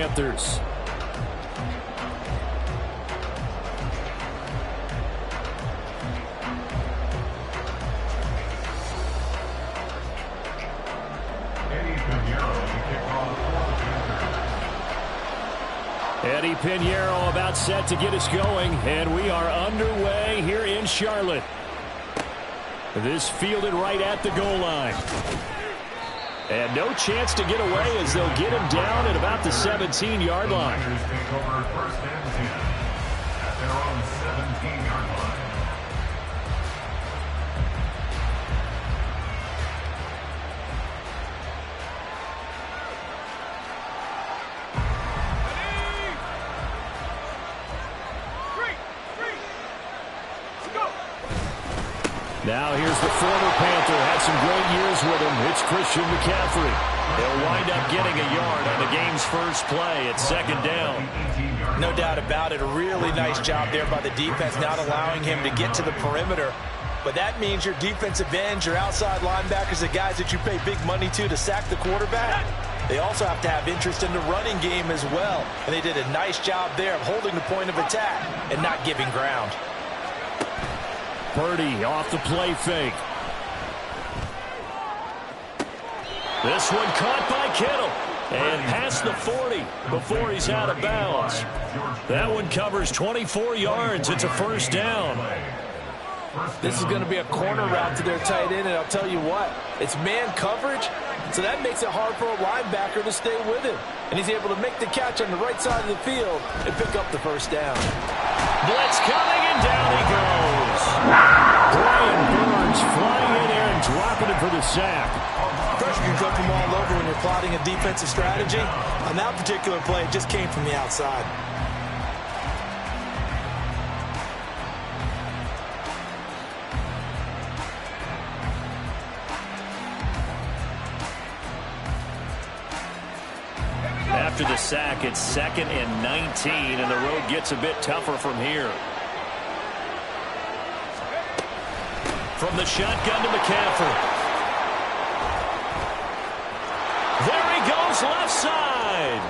Panthers. Eddie Pinheiro about set to get us going, and we are underway here in Charlotte. This fielded right at the goal line. And no chance to get away as they'll get him down at about the 17-yard line. Now here's the former Panther, had some great years with him. It's Christian McCaffrey. They'll wind up getting a yard on the game's first play at second down. No doubt about it. A really nice job there by the defense, not allowing him to get to the perimeter. But that means your defensive ends, your outside linebackers, the guys that you pay big money to sack the quarterback, they also have to have interest in the running game as well. And they did a nice job there of holding the point of attack and not giving ground. Purdy off the play fake. This one caught by Kittle. And past the 40 before he's out of bounds. That one covers 24 yards. It's a first down. This is going to be a corner route to their tight end, and I'll tell you what, it's man coverage, so that makes it hard for a linebacker to stay with him. And he's able to make the catch on the right side of the field and pick up the first down. Blitz coming, and down he goes. Brian Burns flying in there and dropping it for the sack. Pressure can come from all over when you're plotting a defensive strategy. On that particular play, it just came from the outside. After the sack, it's 2nd and 19, and the road gets a bit tougher from here. From the shotgun to McCaffrey. There he goes, left side.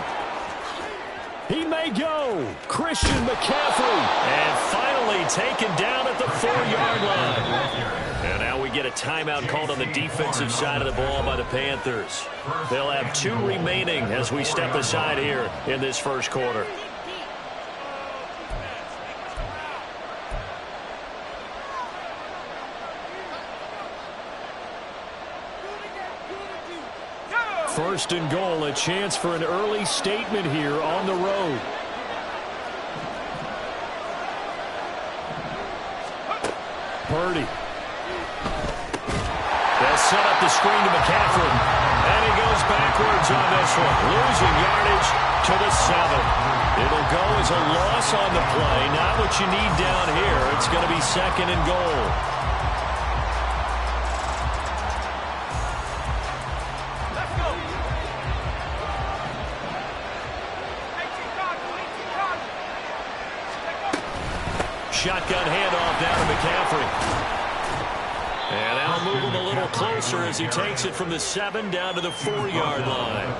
He may go. Christian McCaffrey. And finally taken down at the 4-yard line. And now we get a timeout called on the defensive side of the ball by the Panthers. They'll have 2 remaining as we step aside here in this first quarter. First and goal, a chance for an early statement here on the road. Purdy. They'll set up the screen to McCaffrey. And he goes backwards on this one. Losing yardage to the 7. It'll go as a loss on the play. Not what you need down here. It's going to be 2nd and goal. Shotgun handoff down to McCaffrey. And that'll move him a little closer as he takes it from the 7 down to the 4-yard line.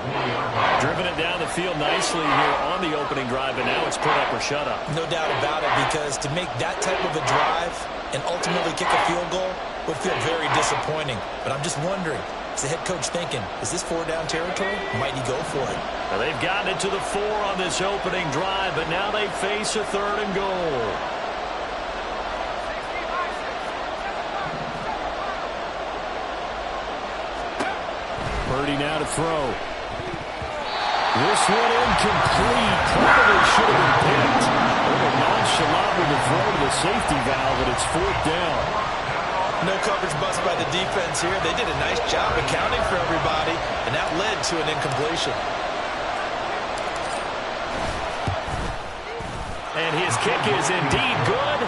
Driven it down the field nicely here on the opening drive, and now it's put up or shut up. No doubt about it, because to make that type of a drive and ultimately kick a field goal would feel very disappointing. But I'm just wondering, is the head coach thinking, is this 4-down territory? Might he go for it? Well, they've gotten it to the 4 on this opening drive, but now they face a 3rd and goal. Purdy now to throw. This one incomplete. Probably should have been picked. A little nonchalant with the throw to the safety valve, but it's 4th down. No coverage bust by the defense here. They did a nice job accounting for everybody, and that led to an incompletion. And his kick is indeed good.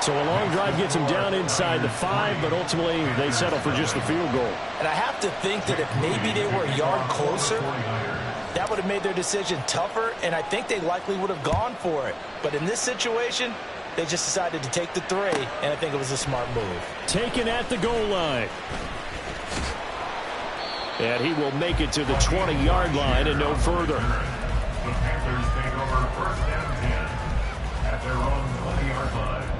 So a long drive gets him down inside the 5, but ultimately they settle for just the field goal. And I have to think that if maybe they were a yard closer, that would have made their decision tougher, and I think they likely would have gone for it. But in this situation, they just decided to take the 3, and I think it was a smart move. Taken at the goal line. And he will make it to the 20-yard line and no further. The Panthers take over first and 10 at their own 20-yard line.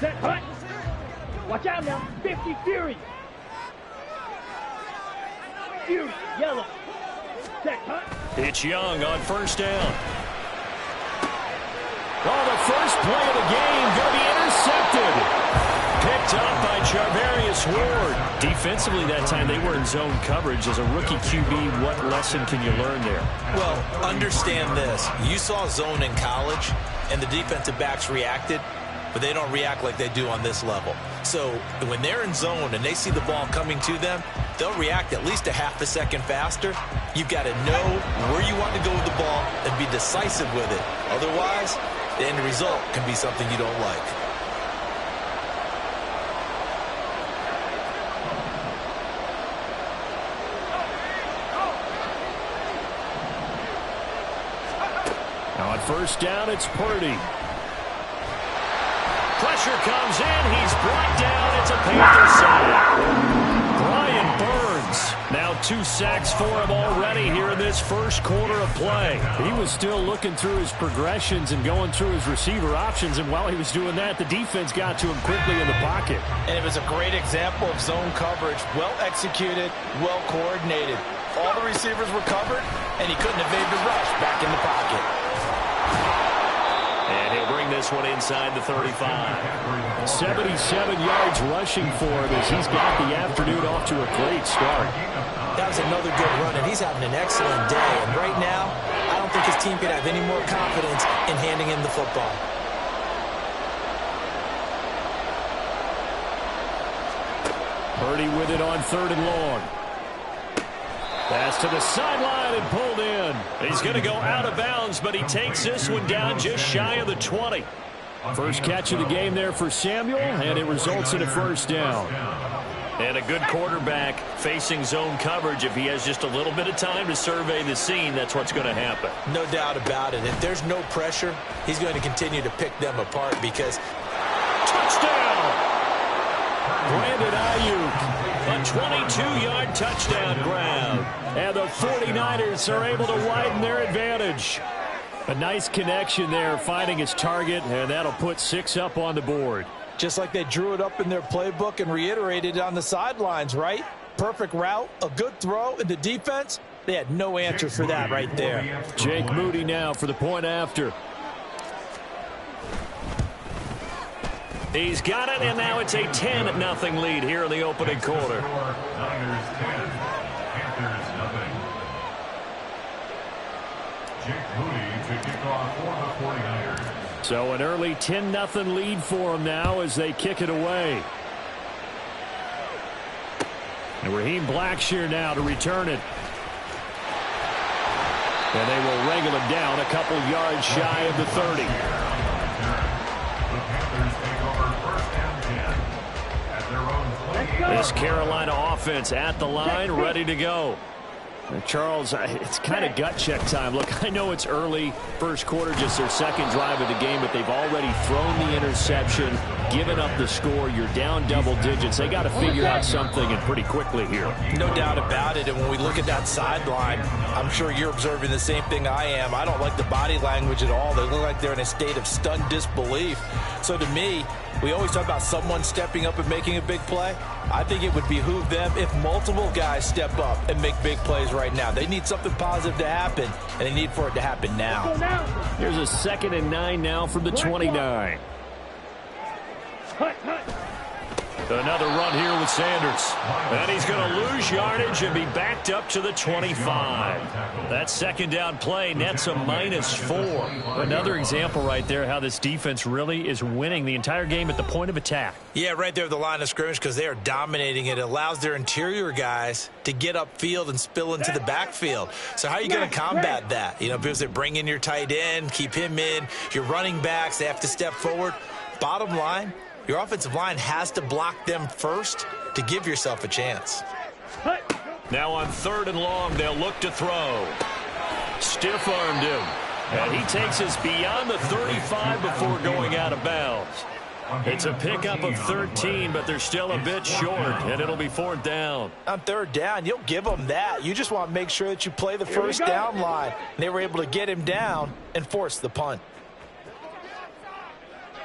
Set, hut. Watch out now. 50 Fury. Fury, yellow. Set, hut. It's Young on first down. Oh, the first play of the game going to be intercepted. Picked up by Charvarius Ward. Defensively that time they were in zone coverage. As a rookie QB, what lesson can you learn there? Well, understand this. You saw zone in college, and the defensive backs reacted, but they don't react like they do on this level. So when they're in zone and they see the ball coming to them, they'll react at least a half a second faster. You've got to know where you want to go with the ball and be decisive with it. Otherwise, the end result can be something you don't like. Now on first down, it's Purdy. Pressure comes in. He's brought down. It's a Panther sack. Brian Burns. Now 2 sacks for him already here in this first quarter of play. He was still looking through his progressions and going through his receiver options, and while he was doing that, the defense got to him quickly in the pocket. And it was a great example of zone coverage. Well executed, well coordinated. All the receivers were covered, and he couldn't evade the rush back in the pocket. And he'll bring this one inside the 35. 77 yards rushing for him as he's got the afternoon off to a great start. That was another good run, and he's having an excellent day. And right now, I don't think his team could have any more confidence in handing him the football. Purdy with it on 3rd and long. Pass to the sideline and pulled in. He's going to go out of bounds, but he takes this one down just shy of the 20. First catch of the game there for Samuel, and it results in a first down. And a good quarterback facing zone coverage. If he has just a little bit of time to survey the scene, that's what's going to happen. No doubt about it. If there's no pressure, he's going to continue to pick them apart because... Touchdown! Brandon Ayuk. A 22-yard touchdown grab. And the 49ers are able to widen their advantage. A nice connection there, finding his target, and that'll put 6 up on the board. Just like they drew it up in their playbook and reiterated it on the sidelines, right? Perfect route, a good throw, and the defense, they had no answer for that right there. Jake Moody now for the point after. He's got it, and now it's a 10-0 lead here in the opening quarter. Niners 10, Panthers nothing. Jake Moody to kick off for the 49ers. So an early 10-0 lead for them now as they kick it away. And Raheem Blackshear now to return it. And they will wrangle him down a couple yards shy of the 30. This Carolina offense at the line, ready to go. And Charles, it's kind of gut check time. Look, I know it's early, first quarter, just their second drive of the game, but they've already thrown the interception, given up the score. You're down double digits. They got to figure out something, and pretty quickly here. No doubt about it, and when we look at that sideline, I'm sure you're observing the same thing I am. I don't like the body language at all. They look like they're in a state of stunned disbelief. So to me, we always talk about someone stepping up and making a big play. I think it would behoove them if multiple guys step up and make big plays right now. They need something positive to happen, and they need for it to happen now. Here's a 2nd and 9 now from the 29. Another run here with Sanders. And he's going to lose yardage and be backed up to the 25. That second down play nets a -4. Another example right there how this defense really is winning the entire game at the point of attack. Yeah, right there at the line of scrimmage because they are dominating it. It allows their interior guys to get upfield and spill into the backfield. So how are you going to combat that? You know, because they bring in your tight end, keep him in. Your running backs, they have to step forward. Bottom line, your offensive line has to block them first to give yourself a chance. Now on 3rd and long, they'll look to throw. Stiff-armed him. And he takes us beyond the 35 before going out of bounds. It's a pickup of 13, but they're still a bit short, and it'll be 4th down. On 3rd down, you'll give them that. You just want to make sure that you play the first down line. And they were able to get him down and force the punt.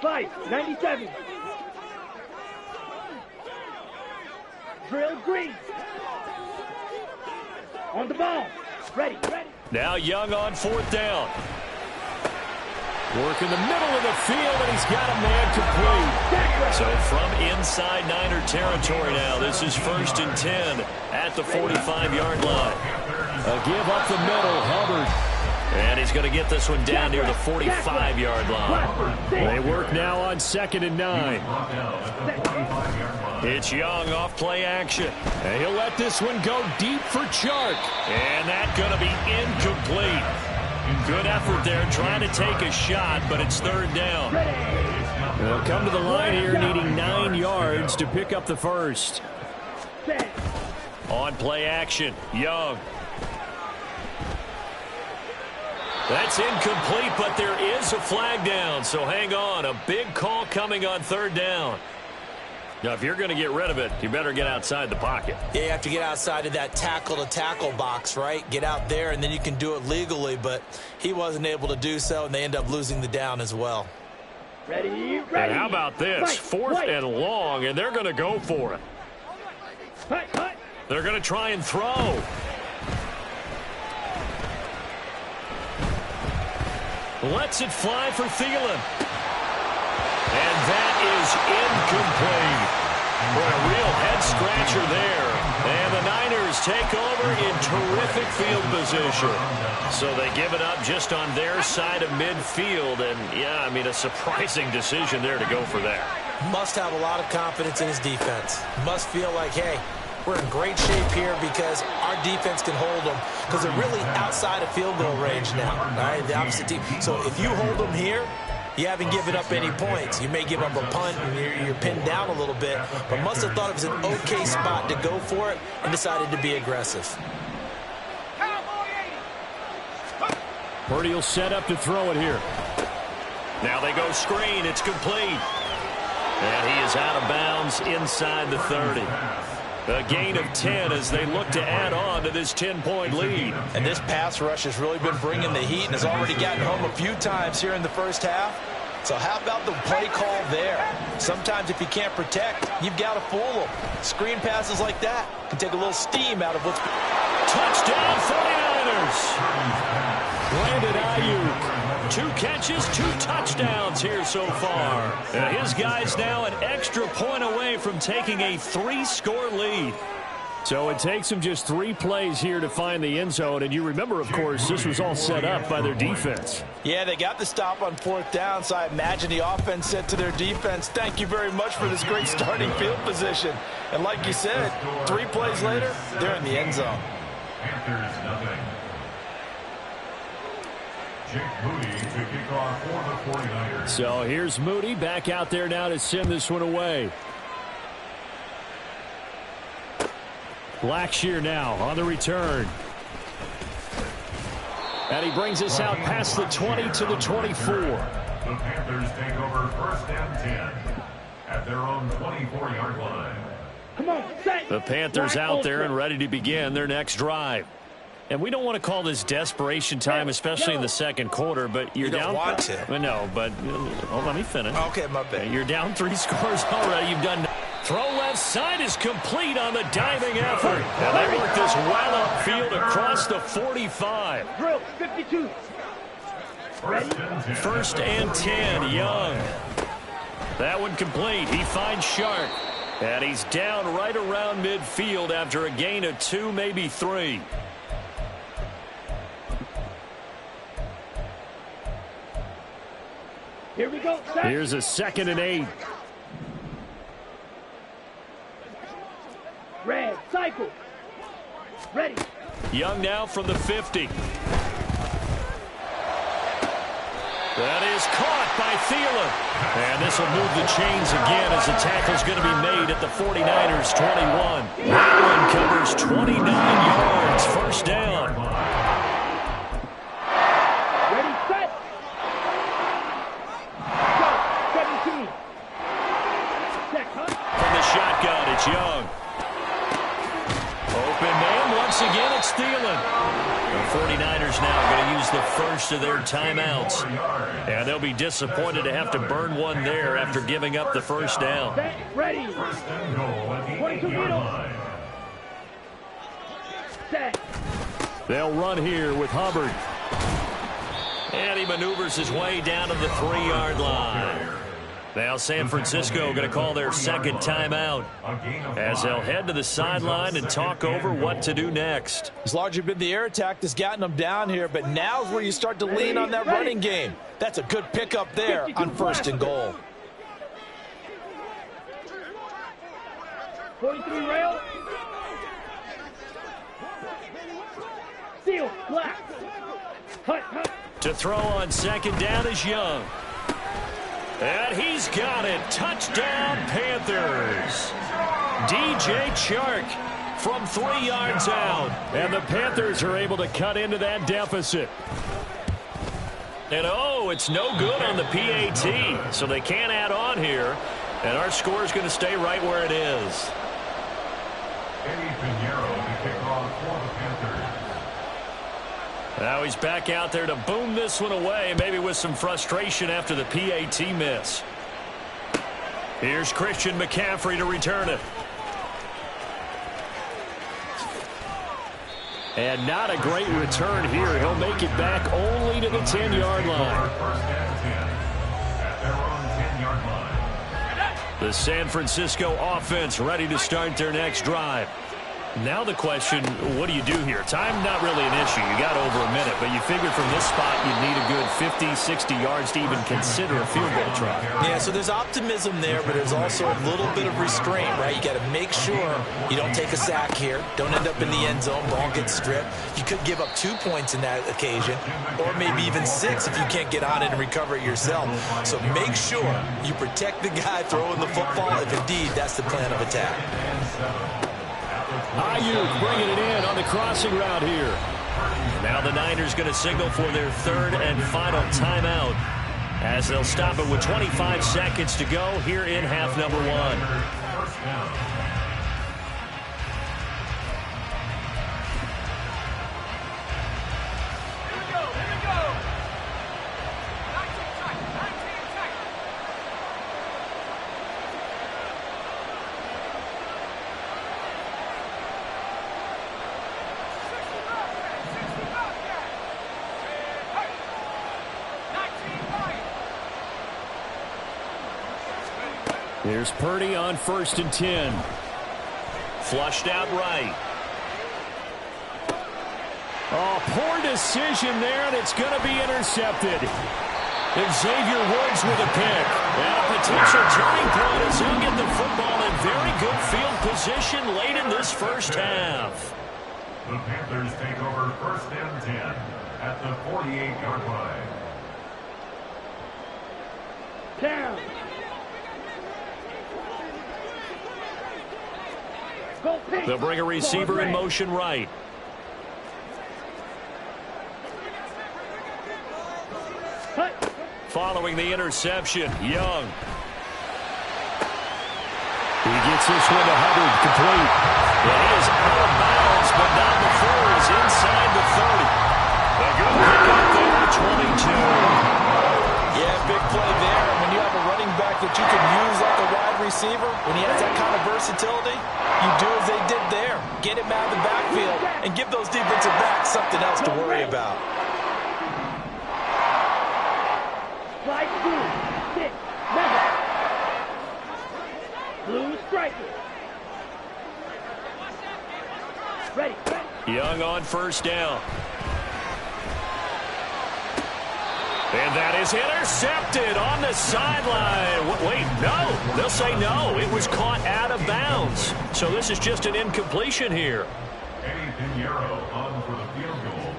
97. Drill green. On the ball. Ready. Now Young on 4th down. Work in the middle of the field, and he's got a man complete. So from inside Niner territory now, this is 1st and 10 at the 45-yard line. A give up the middle, Hubbard. And he's going to get this one down near the 45-yard line. They work now on 2nd and 9. It's Young off play action. And he'll let this one go deep for Chark. And that's going to be incomplete. Good effort there trying to take a shot, but it's 3rd down. They'll come to the line here needing 9 yards to pick up the first. On play action, Young. That's incomplete, but there is a flag down, so hang on. A big call coming on 3rd down. Now, if you're going to get rid of it, you better get outside the pocket. Yeah, you have to get outside of that tackle-to-tackle box, right? Get out there, and then you can do it legally, but he wasn't able to do so, and they end up losing the down as well. Ready. And how about this? 4th and long, and they're going to go for it. They're going to try and throw. Lets it fly for Thielen. And that is incomplete. Boy, a real head-scratcher there. And the Niners take over in terrific field position. So they give it up just on their side of midfield. And, yeah, I mean, a surprising decision there to go for that. Must have a lot of confidence in his defense. Must feel like, hey, we're in great shape here because our defense can hold them because they're really outside of field goal range now, right? The opposite team. So if you hold them here, you haven't given up any points. You may give up a punt and you're pinned down a little bit, but must have thought it was an okay spot to go for it and decided to be aggressive. Purdy will set up to throw it here. Now they go screen. It's complete. And he is out of bounds inside the 30. A gain of 10 as they look to add on to this 10-point lead. And this pass rush has really been bringing the heat and has already gotten home a few times here in the first half. So how about the play call there? Sometimes if you can't protect, you've got to fool them. Screen passes like that can take a little steam out of what's... Touchdown 49ers! Brandon Ayuk. 2 catches, 2 touchdowns here so far. His guys now an extra point away from taking a 3-score lead. So it takes them just 3 plays here to find the end zone. And you remember, of course, this was all set up by their defense. Yeah, they got the stop on 4th down, so I imagine the offense said to their defense, thank you very much for this great starting field position. And like you said, 3 plays later, they're in the end zone. Panthers nothing. Jake Moody to kick off for the 49ers. So here's Moody back out there now to send this one away. Blackshear now on the return. And he brings us out past the 20 to the 24. The Panthers take over 1st and 10 at their own 24-yard line. Come on, set. The Panthers out there and ready to begin their next drive. And we don't want to call this desperation time, especially in the second quarter, but you're You don't down. want to. No, but let me finish. Okay, my bad. You're down 3 scores already. You've done. Throw left side is complete on the diving effort. And they work this well upfield across the 45. Drill 52. Ready? 1st and 10, Young. That one complete. He finds Shark. And he's down right around midfield after a gain of 2, maybe 3. Here we go. Here's a 2nd and 8. Red, cycle. Ready. Young now from the 50. That is caught by Thielen. And this will move the chains again as the tackle's going to be made at the 49ers 21. That one covers 29 yards. First down. Ready, set. Go, 17. Check, huh? From the shotgun, it's Young. Open man, once again, it's Thielen. The 49ers now going to use the first of their timeouts. And they'll be disappointed to have to burn one there after giving up the first down. Set, ready. 22 meters. Set. They'll run here with Hubbard. And he maneuvers his way down to the 3-yard line. Now San Francisco going to call their second timeout as they'll head to the sideline and talk over what to do next. It's largely been the air attack that's gotten them down here, but now's where you start to lean on that running game. That's a good pickup there on 1st and goal. 43 rail. Seal, black. Hut, hut. To throw on 2nd down is Young. And he's got it. Touchdown, Panthers. DJ Chark from 3 yards out. And the Panthers are able to cut into that deficit. And, oh, it's no good on the PAT. So they can't add on here. And our score is going to stay right where it is. Eddie Pinheiro to kick off for the Panthers. Now he's back out there to boom this one away, maybe with some frustration after the PAT miss. Here's Christian McCaffrey to return it. And not a great return here. He'll make it back only to the 10-yard line. 1st and 10 at their own 10-yard line. The San Francisco offense ready to start their next drive. Now the question, what do you do here? Time not really an issue. You got over a minute, but you figured from this spot you'd need a good 50, 60 yards to even consider a field goal try. Yeah, so there's optimism there, but there's also a little bit of restraint, right? You got to make sure you don't take a sack here. Don't end up in the end zone. Ball gets stripped. You could give up 2 points in that occasion, or maybe even 6 if you can't get on it and recover it yourself. So make sure you protect the guy throwing the football if indeed that's the plan of attack. Ayuk bringing it in on the crossing route here. Now the Niners going to signal for their 3rd and final timeout as they'll stop it with 25 seconds to go here in half number 1. Here's Purdy on 1st and 10. Flushed out right. Oh, poor decision there, and it's going to be intercepted. Xavier Woods with a pick. And a potential turning point as he'll get the football in very good field position late in this first half. The Panthers take over 1st and 10 at the 48-yard line. Down. Go pick. They'll bring a receiver in motion right. Hut. Following the interception, Young. He gets this one to Hubbard, complete. It is out of bounds, but not before he's inside the 30. A good pick up there at 22. Yeah, big play there. When you have a running back that you can use like a wide receiver, when he has that kind of versatility, you do as they did there. Get him out of the backfield and give those defensive backs something else to worry about. Slide 2, 6, 7. Blue striker. Ready. Young on first down. And that is intercepted on the sideline. Wait, no. They'll say no. It was caught out of bounds. So this is just an incompletion here. Eddie Pinheiro on for the field goal.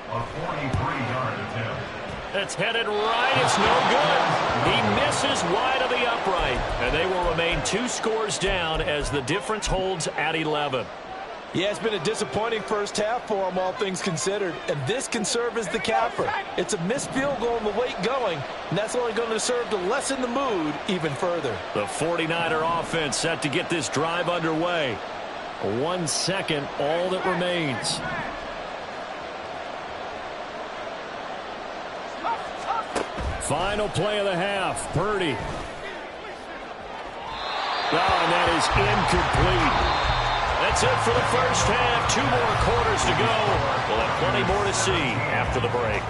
A 43-yard attempt. It's headed right. It's no good. He misses wide of the upright. And they will remain 2 scores down as the difference holds at 11. Yeah, it's been a disappointing first half for him, all things considered. And this can serve as the capper. It's a missed field goal in the late going, and that's only going to serve to lessen the mood even further. The 49er offense set to get this drive underway. 1 second, all that remains. Final play of the half. Purdy. Oh, and that is incomplete. That's it for the first half. 2 more quarters to go. We'll have plenty more to see after the break.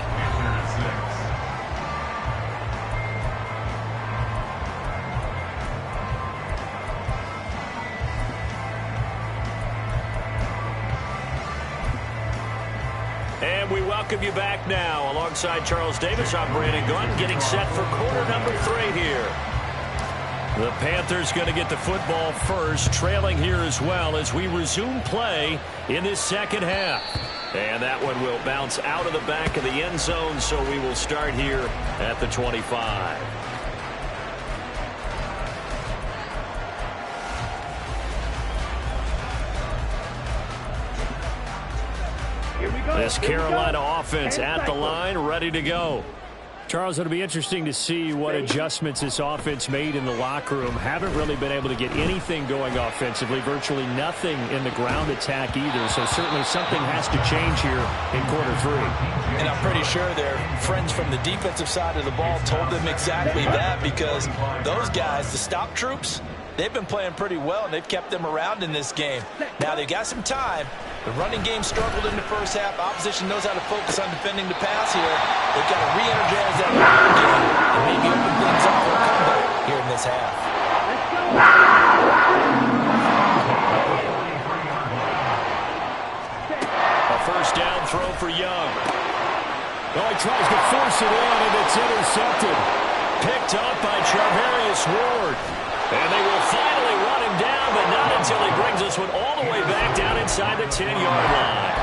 And we welcome you back now. Alongside Charles Davis, I'm Brandon Gunn, getting set for quarter number 3 here. The Panthers going to get the football first, trailing here as well as we resume play in this second half. And that one will bounce out of the back of the end zone, so we will start here at the 25. Here we go. This Carolina offense at the line, ready to go. Charles, it'll be interesting to see what adjustments this offense made in the locker room. Haven't really been able to get anything going offensively, virtually nothing in the ground attack either. So certainly something has to change here in quarter 3. And I'm pretty sure their friends from the defensive side of the ball told them exactly that, because those guys, the stop troops, they've been playing pretty well, and they've kept them around in this game. Now, they've got some time. The running game struggled in the first half. Opposition knows how to focus on defending the pass here. They've got to re-energize that running game and maybe open things up for a comeback here in this half. A first down throw for Young. Well, he tries to force it in, and it's intercepted. Picked up by Charvarius Ward. And they will finally run him down, but not until he brings this one all the way back down inside the 10-yard line.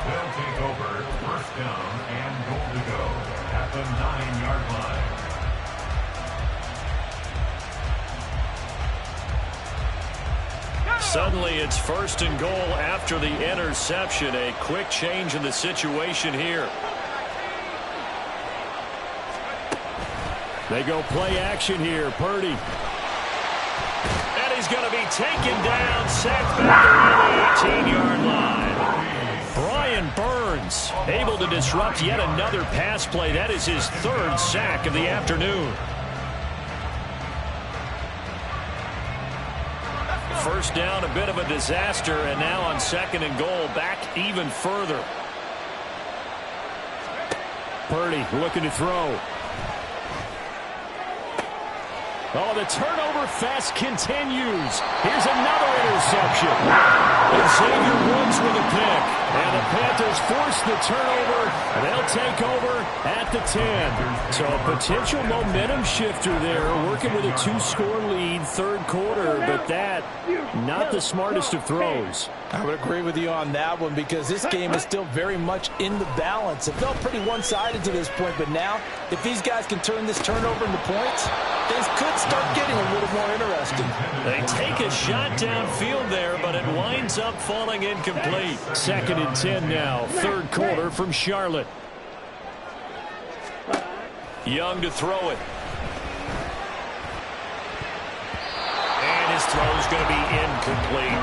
They'll take over first down and goal to go at the 9-yard line. Suddenly it's first and goal after the interception. A quick change in the situation here. They go play action here. Purdy. And he's going to be taken down, sacked back around the 18-yard line. Brian Burns able to disrupt yet another pass play. That is his 3rd sack of the afternoon. First down, a bit of a disaster, and now on 2nd and goal, back even further. Purdy looking to throw. Oh, the turnover fest continues. Here's another interception. And Xavier Woods with a pick. And the Panthers force the turnover, and they'll take over at the 10. So a potential momentum shifter there, working with a 2-score lead, 3rd quarter, but that, not the smartest of throws. I would agree with you on that one, because this game is still very much in the balance. It felt pretty one-sided to this point, but now, if these guys can turn this turnover into points, things could start getting a little more interesting. They take a shot downfield there, but it winds up falling incomplete. 2nd and 10 now, 3rd quarter from Charlotte. Young to throw it. And his throw's going to be incomplete.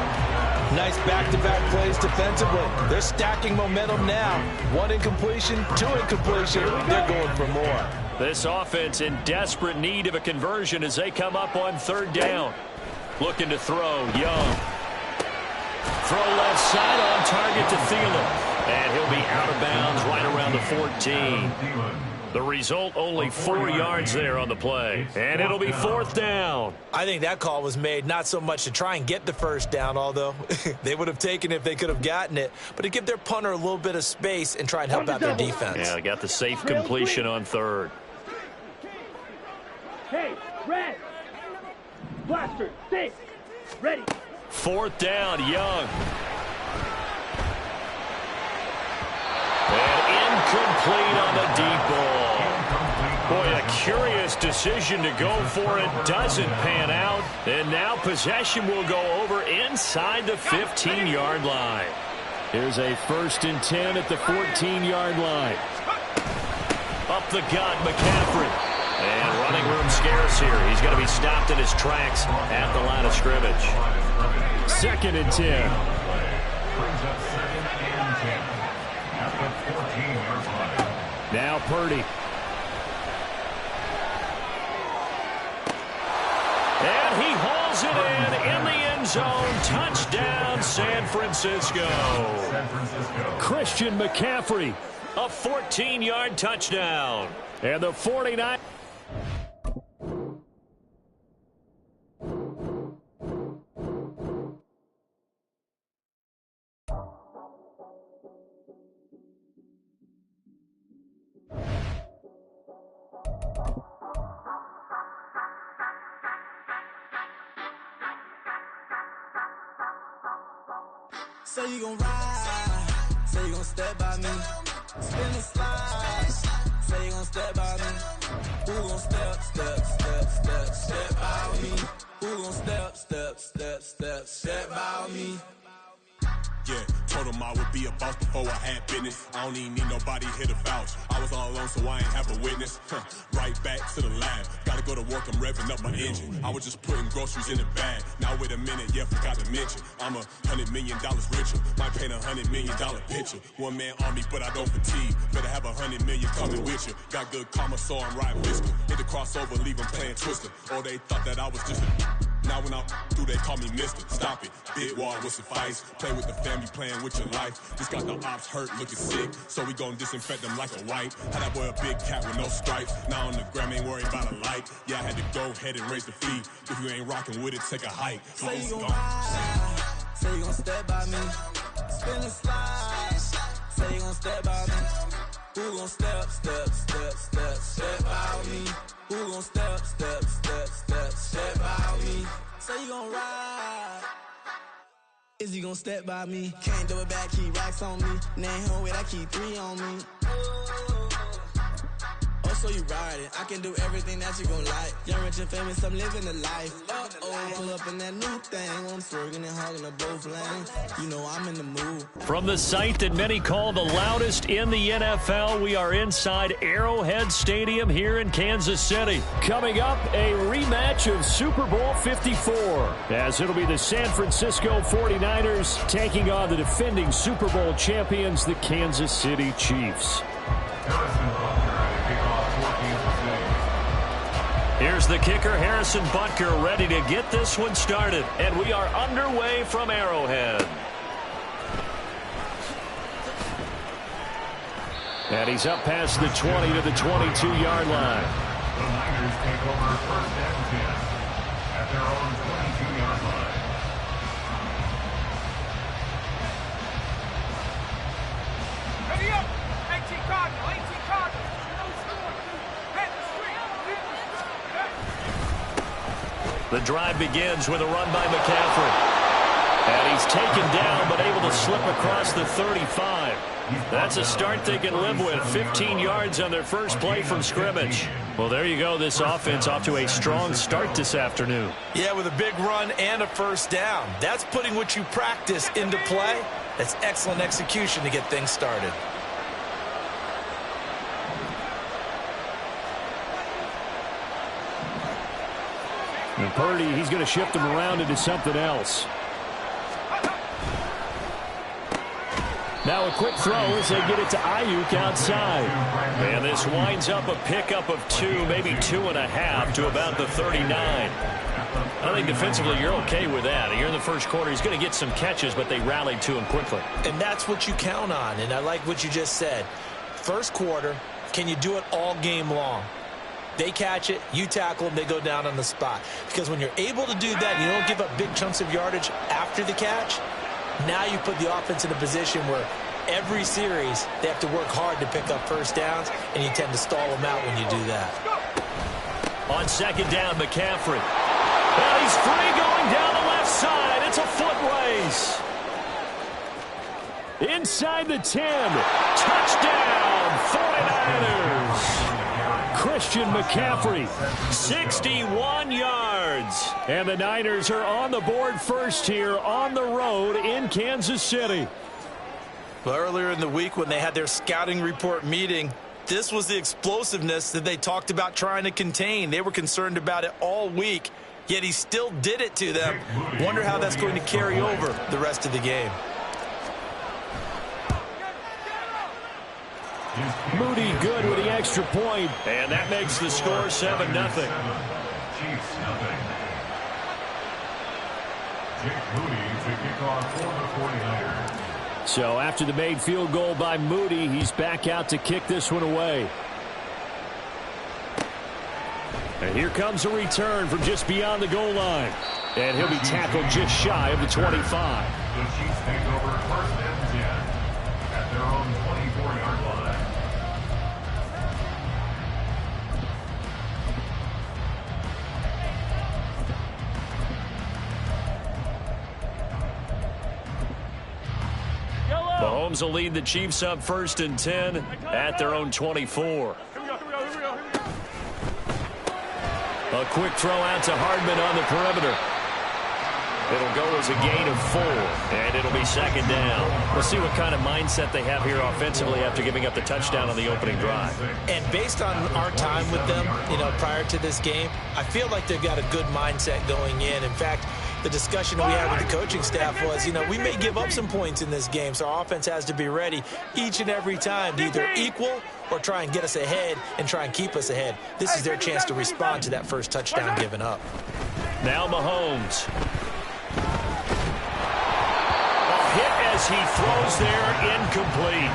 Nice back-to-back plays defensively. They're stacking momentum now. 1 incompletion, 2 incompletion. They're going for more. This offense in desperate need of a conversion as they come up on 3rd down. Looking to throw, Young. Throw left side on target to Thielen. And he'll be out of bounds right around the 14. The result, only 4 yards there on the play. And it'll be 4th down. I think that call was made not so much to try and get the first down, although they would have taken it if they could have gotten it, but to give their punter a little bit of space and try and help out their defense. Yeah, got the safe completion on 3rd. Hey, red. Blaster, 6. Ready. 4th down, Young. And incomplete on the deep ball. Boy, a curious decision to go for it. Doesn't pan out. And now possession will go over inside the 15-yard line. Here's a 1st and 10 at the 14-yard line. Up the gut, McCaffrey. And running room scarce here. He's going to be stopped in his tracks at the line of scrimmage. 2nd and 10. Now Purdy. And he hauls it in the end zone. Touchdown, San Francisco. Christian McCaffrey, a 14-yard touchdown. And the 49. Say you gon' ride, say you gon' step by me, spin the slide, say you gon' step by me, who gon' step by me, who gon' step by me. Yeah, told him I would be a boss before I had business. I don't even need nobody here to vouch. I was all alone, so I ain't have a witness. Right back to the lab. Gotta go to work, I'm revving up my engine. I was just putting groceries in the bag. Now wait a minute, yeah, forgot to mention. I'm $100 million richer. Might paint $100 million picture. One man army, but I don't fatigue. Better have $100 million coming with you. Got good karma, so I'm riding whisker. Hit the crossover, leave them playing Twister. Or they thought that I was just a... Now when I'm through, they call me Mister. Stop it. Big wall with suffice. Play with the family, playing with your life. Just got the ops hurt, looking sick. So we gon' disinfect them like a wipe. Had that boy a big cat with no stripes. Now on the gram, ain't worried about a light. Yeah, I had to go ahead and raise the fee. If you ain't rocking with it, take a hike. Say you gon' ride, say you gon' step by me. Spin the slide, say you gon' step by me. Who gon' step by me? Who gon' step by me? Say you gon' ride. Is he gon' step by me? Can't do it back, keep racks on me. Name home with I keep 3 on me. Oh, so you riding. I can do everything that you gon' like. Young, rich, and famous, I'm living the life. Uh-oh, pull up in that new thing. I'm swerving and hogging the both lanes. You know I'm in the mood. From the site that many call the loudest in the NFL, we are inside Arrowhead Stadium here in Kansas City. Coming up, a rematch of Super Bowl 54, as it'll be the San Francisco 49ers taking on the defending Super Bowl champions, the Kansas City Chiefs. Here's the kicker, Harrison Butker, ready to get this one started. And we are underway from Arrowhead. And he's up past the 20 to the 22-yard line. The Niners take over 1st and 10 at their own 22-yard line. Ready up! 18 Cardinal, 18 Cardinal. The drive begins with a run by McCaffrey. And he's taken down, but able to slip across the 35. That's a start they can live with. 15 yards on their first play from scrimmage. Well, there you go. This offense off to a strong start this afternoon. Yeah, with a big run and a first down. That's putting what you practice into play. That's excellent execution to get things started. And Purdy, he's going to shift him around into something else. Now a quick throw as they get it to Ayuk outside. And this winds up a pickup of 2, maybe 2.5 to about the 39. I think defensively you're okay with that. Here in the first quarter, he's going to get some catches, but they rallied to him quickly. And that's what you count on, and I like what you just said. First quarter, can you do it all game long? They catch it, you tackle them, they go down on the spot. Because when you're able to do that, you don't give up big chunks of yardage after the catch, now you put the offense in a position where every series they have to work hard to pick up first downs, and you tend to stall them out when you do that. On second down, McCaffrey. And he's free going down the left side. It's a foot race. Inside the 10. Touchdown, 49ers. Christian McCaffrey, 61 yards. And the Niners are on the board first here on the road in Kansas City. Well, earlier in the week when they had their scouting report meeting, this was the explosiveness that they talked about trying to contain. They were concerned about it all week, yet he still did it to them. Wonder how that's going to carry over the rest of the game. Moody good with the extra point, and that makes the score 7-0. Chiefs nothing. Jake Moody to kick off for the 49ers. So after the made field goal by Moody, he's back out to kick this one away. And here comes a return from just beyond the goal line. And he'll be tackled just shy of the 25. The Chiefs take over first and 10 at their own 24-yard line. Mahomes will lead the Chiefs up first and 10 at their own 24. A quick throw out to Hardman on the perimeter. It'll go as a gain of 4, and it'll be second down. We'll see what kind of mindset they have here offensively after giving up the touchdown on the opening drive. And based on our time with them, prior to this game, I feel like they've got a good mindset going in. In fact, the discussion we had with the coaching staff was, we may give up some points in this game, so our offense has to be ready each and every time to either equal or try and get us ahead and try and keep us ahead. This is their chance to respond to that first touchdown given up. Now Mahomes. A hit as he throws there, incomplete.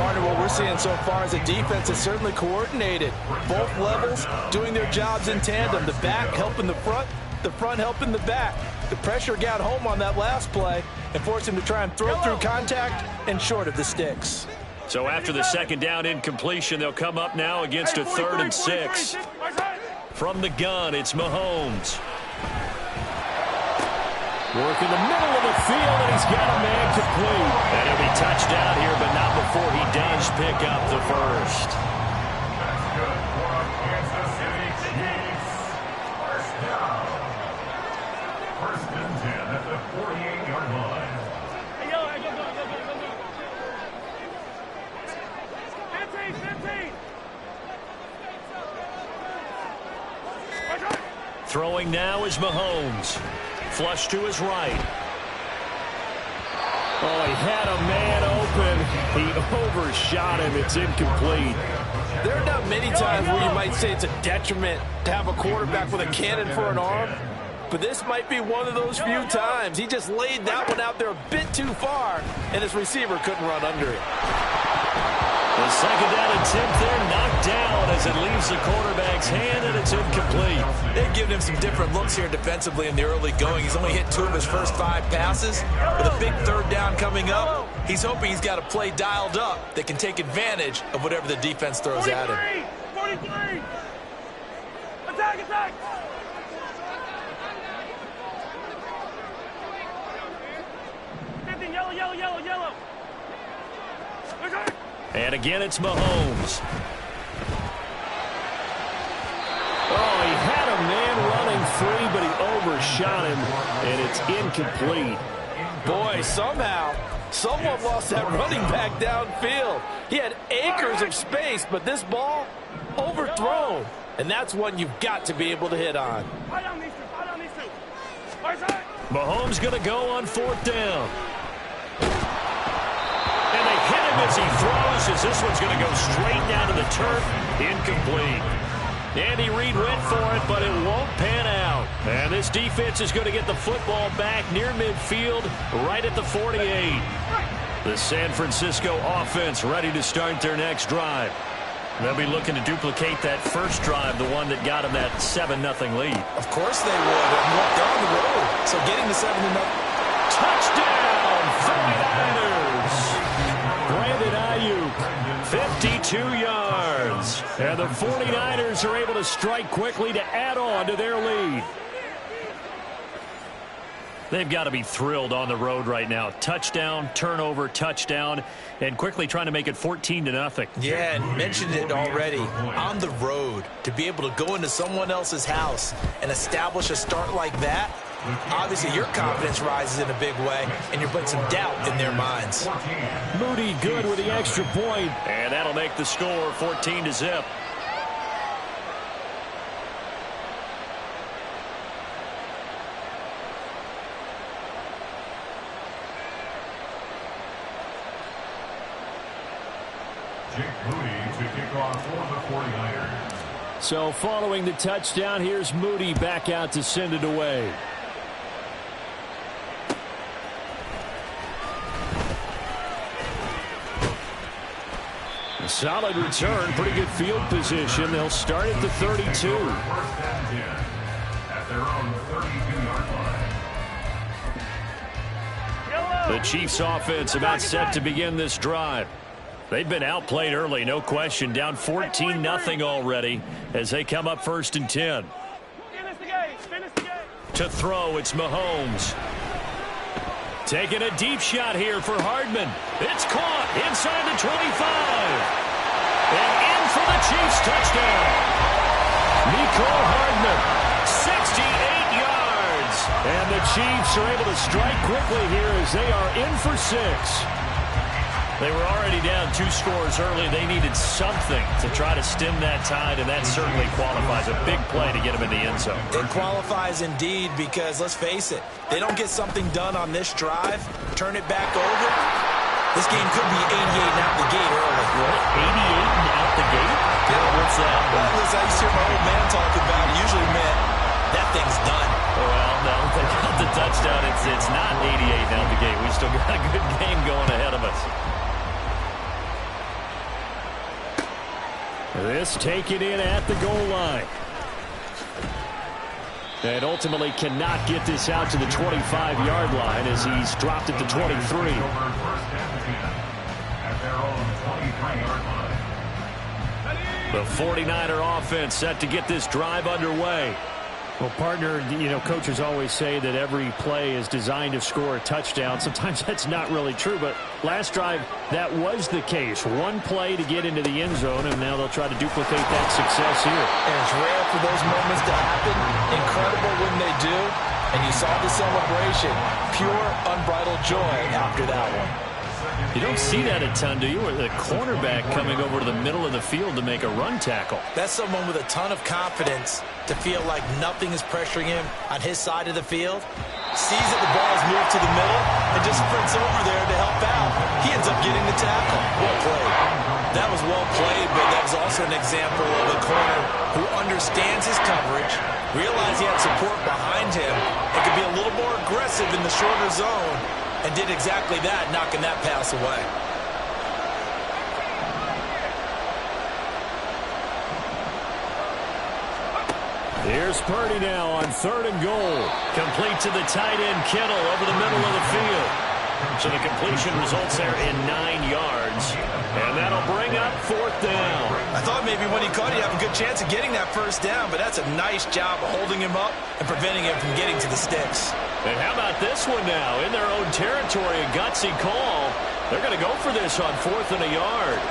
Part of what we're seeing so far is the defense is certainly coordinated. Both levels doing their jobs in tandem. The back helping the front helping the back. The pressure got home on that last play and forced him to try and throw through contact and short of the sticks. So after the second down incompletion, they'll come up now against a 3rd and 6. From the gun, it's Mahomes. Working the middle of the field, and he's got a man complete. And he'll be touched down here, but not before he does pick up the first. That's good for Kansas City Chiefs. First down. First and 10 at the 48-yard line. Hey, go. 15. Throwing now is Mahomes. Flush to his right. Oh, he had a man open. He overshot him. It's incomplete. There are not many times where you might say it's a detriment to have a quarterback with a cannon for an arm, but this might be one of those few times. He just laid that one out there a bit too far, and his receiver couldn't run under it. The second down attempt there knocked down as it leaves the quarterback's hand, and it's incomplete. They've given him some different looks here defensively in the early going. He's only hit 2 of his first 5 passes. With a big 3rd down coming up, he's hoping he's got a play dialed up that can take advantage of whatever the defense throws at him. 43! Attack! Yellow! And again, it's Mahomes. Oh, he had a man running free, but he overshot him, and it's incomplete. Boy, somehow, someone lost that running back downfield. He had acres of space, but this ball, overthrown. And that's one you've got to be able to hit on. Fight on these two. Mahomes going to go on 4th down. And they hit him as he throws, as this one's going to go straight down to the turf. Incomplete. Andy Reid went for it, but it won't pan out. And this defense is going to get the football back near midfield, right at the 48. The San Francisco offense ready to start their next drive. They'll be looking to duplicate that first drive, the one that got them that 7-0 lead. Of course they would. They're on the road, so getting the 7-0. Touchdown, 49ers! Brandon Ayuk, 52 yards. And the 49ers are able to strike quickly to add on to their lead. They've got to be thrilled on the road right now. Touchdown, turnover, touchdown, and quickly trying to make it 14-0. Yeah, and mentioned it already. On the road, to be able to go into someone else's house and establish a start like that, obviously your confidence rises in a big way, and you're putting some doubt in their minds. Moody good with the extra point, and that'll make the score 14-0. To kick off for the 49ers. So following the touchdown, here's Moody back out to send it away. A solid return, pretty good field position. They'll start at the 32. First and 10 at their own 32-yard line. The Chiefs offense about set to begin this drive. They've been outplayed early, no question. Down 14-0 already as they come up 1st and 10. To throw, it's Mahomes. Taking a deep shot here for Hardman. It's caught inside the 25. And in for the Chiefs touchdown. Mecole Hardman, 68 yards. And the Chiefs are able to strike quickly here as they are in for 6. They were already down 2 scores early. They needed something to try to stem that tide, and that certainly qualifies. A big play to get them in the end zone. It qualifies indeed because, let's face it, they don't get something done on this drive, turn it back over, this game could be 88 and out the gate early. What? 88 and out the gate? Yeah. What's that? Well, as I used to hear my old man talk about, it usually meant that thing's done. Well, no, they got the touchdown. It's not 88 and out the gate. We still got a good game going ahead of us. This taken in at the goal line. And ultimately cannot get this out to the 25-yard line as he's dropped at the 23. First and 10 at their own 25-yard line. The 49er offense set to get this drive underway. Well, partner, you know, coaches always say that every play is designed to score a touchdown. Sometimes that's not really true, but last drive, that was the case. One play to get into the end zone, and now they'll try to duplicate that success here. And it's rare for those moments to happen. Incredible when they do. And you saw the celebration. Pure, unbridled joy after that one. You don't see that a ton, do you? Or the cornerback coming over to the middle of the field to make a run tackle. That's someone with a ton of confidence to feel like nothing is pressuring him on his side of the field. Sees that the ball has moved to the middle and just sprints over there to help out. He ends up getting the tackle. Well played. That was well played, but that was also an example of a corner who understands his coverage, realized he had support behind him, and could be a little more aggressive in the shorter zone, and did exactly that, knocking that pass away. Here's Purdy now on 3rd and goal. Complete to the tight end, Kittle, over the middle of the field. So the completion results there in 9 yards. And that'll bring up 4th down. I thought maybe when he caught it, he'd have a good chance of getting that first down, but that's a nice job of holding him up and preventing him from getting to the sticks. And how about this one now? In their own territory, a gutsy call. They're going to go for this on 4th and a yard.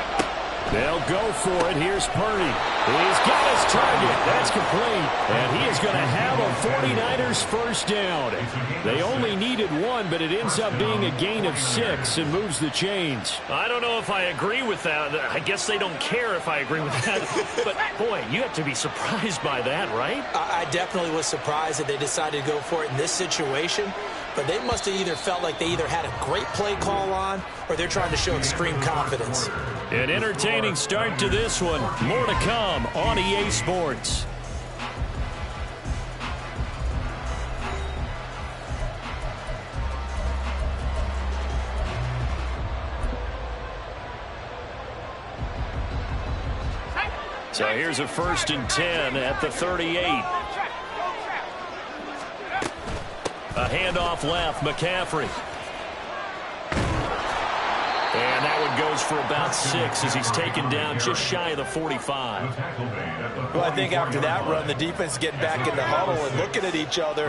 They'll go for it. Here's Purdy. He's got his target. That's complete. And he is going to have a 49ers first down. They only needed 1, but it ends up being a gain of 6 and moves the chains. I don't know if I agree with that. I guess they don't care if I agree with that. But, boy, you have to be surprised by that, right? I definitely was surprised that they decided to go for it in this situation. But they must have either felt like they either had a great play call on or they're trying to show extreme confidence. An entertaining start to this one. More to come on EA Sports. So here's a 1st and 10 at the 38. A handoff left, McCaffrey. And that one goes for about 6 as he's taken down just shy of the 45. Well, I think after that run, the defense is getting back in the huddle and looking at each other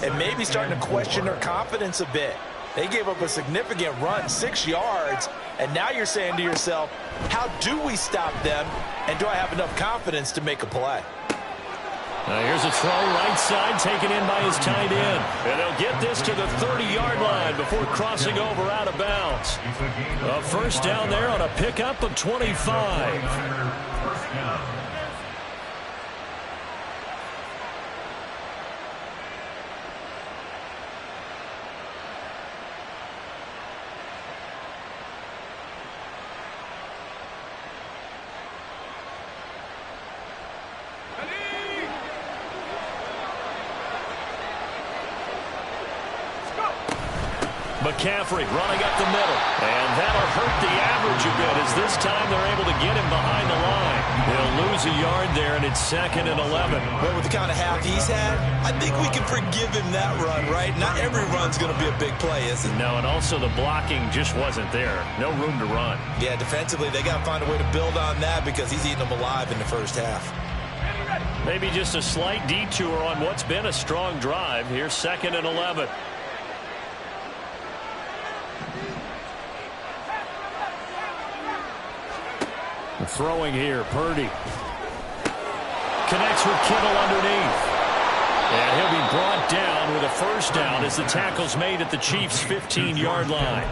and maybe starting to question their confidence a bit. They gave up a significant run, 6 yards, and now you're saying to yourself, how do we stop them, and do I have enough confidence to make a play? Here's a throw right side taken in by his tight end. And they'll get this to the 30-yard line before crossing over out of bounds. A 1st down there on a pickup of 25. McCaffrey running up the middle. And that'll hurt the average a bit as this time they're able to get him behind the line. They'll lose a yard there, and it's 2nd and 11. Well, with the kind of half he's had, I think we can forgive him that run, right? Not every run's going to be a big play, is it? No, and also the blocking just wasn't there. No room to run. Yeah, defensively, they got to find a way to build on that because he's eating them alive in the first half. Maybe just a slight detour on what's been a strong drive. Here's 2nd and 11. Throwing here, Purdy. Connects with Kittle underneath. And he'll be brought down with a 1st down as the tackle's made at the Chiefs' 15-yard line.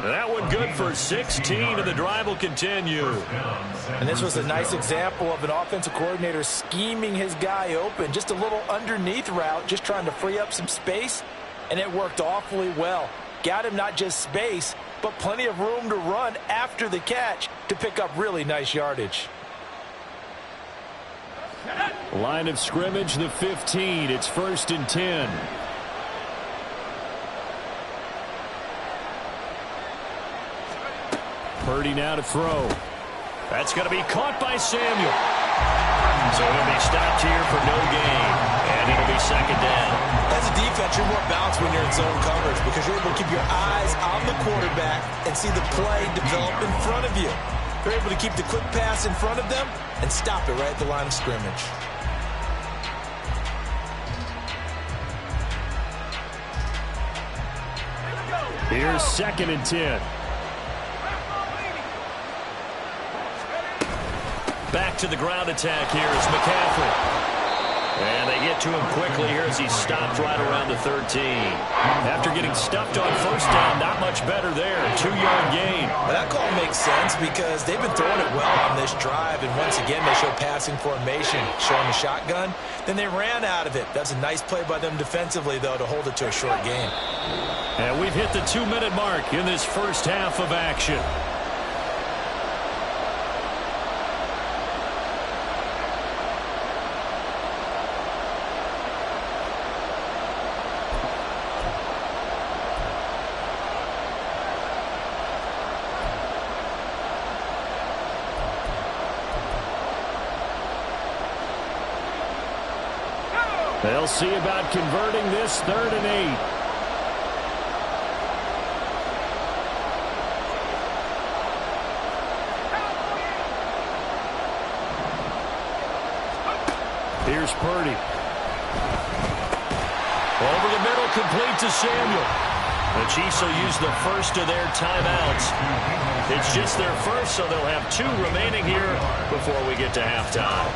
That one good for 16, and the drive will continue. And this was a nice example of an offensive coordinator scheming his guy open. Just a little underneath route, just trying to free up some space, and it worked awfully well. Got him not just space, but plenty of room to run after the catch to pick up really nice yardage. Line of scrimmage, the 15. It's 1st and 10. Purdy now to throw. That's going to be caught by Samuel. So he'll be stopped here for no gain. And it'll be 2nd down. As a defense, you're more balanced when you're in zone coverage because you're able to keep your eyes on the quarterback and see the play develop in front of you. They're able to keep the quick pass in front of them and stop it right at the line of scrimmage. Here's 2nd and 10. Back to the ground attack here is McCaffrey. And they get to him quickly here as he's stopped right around the 13. After getting stuffed on 1st down, not much better there. 2-yard gain. Well, that call makes sense because they've been throwing it well on this drive. And once again, they show passing formation, showing the shotgun. Then they ran out of it. That's a nice play by them defensively, though, to hold it to a short gain. And we've hit the 2-minute mark in this first half of action. They'll see about converting this 3rd and 8. Here's Purdy. Over the middle, complete to Samuel. The Chiefs will use the first of their timeouts. It's just their first, so they'll have 2 remaining here before we get to halftime.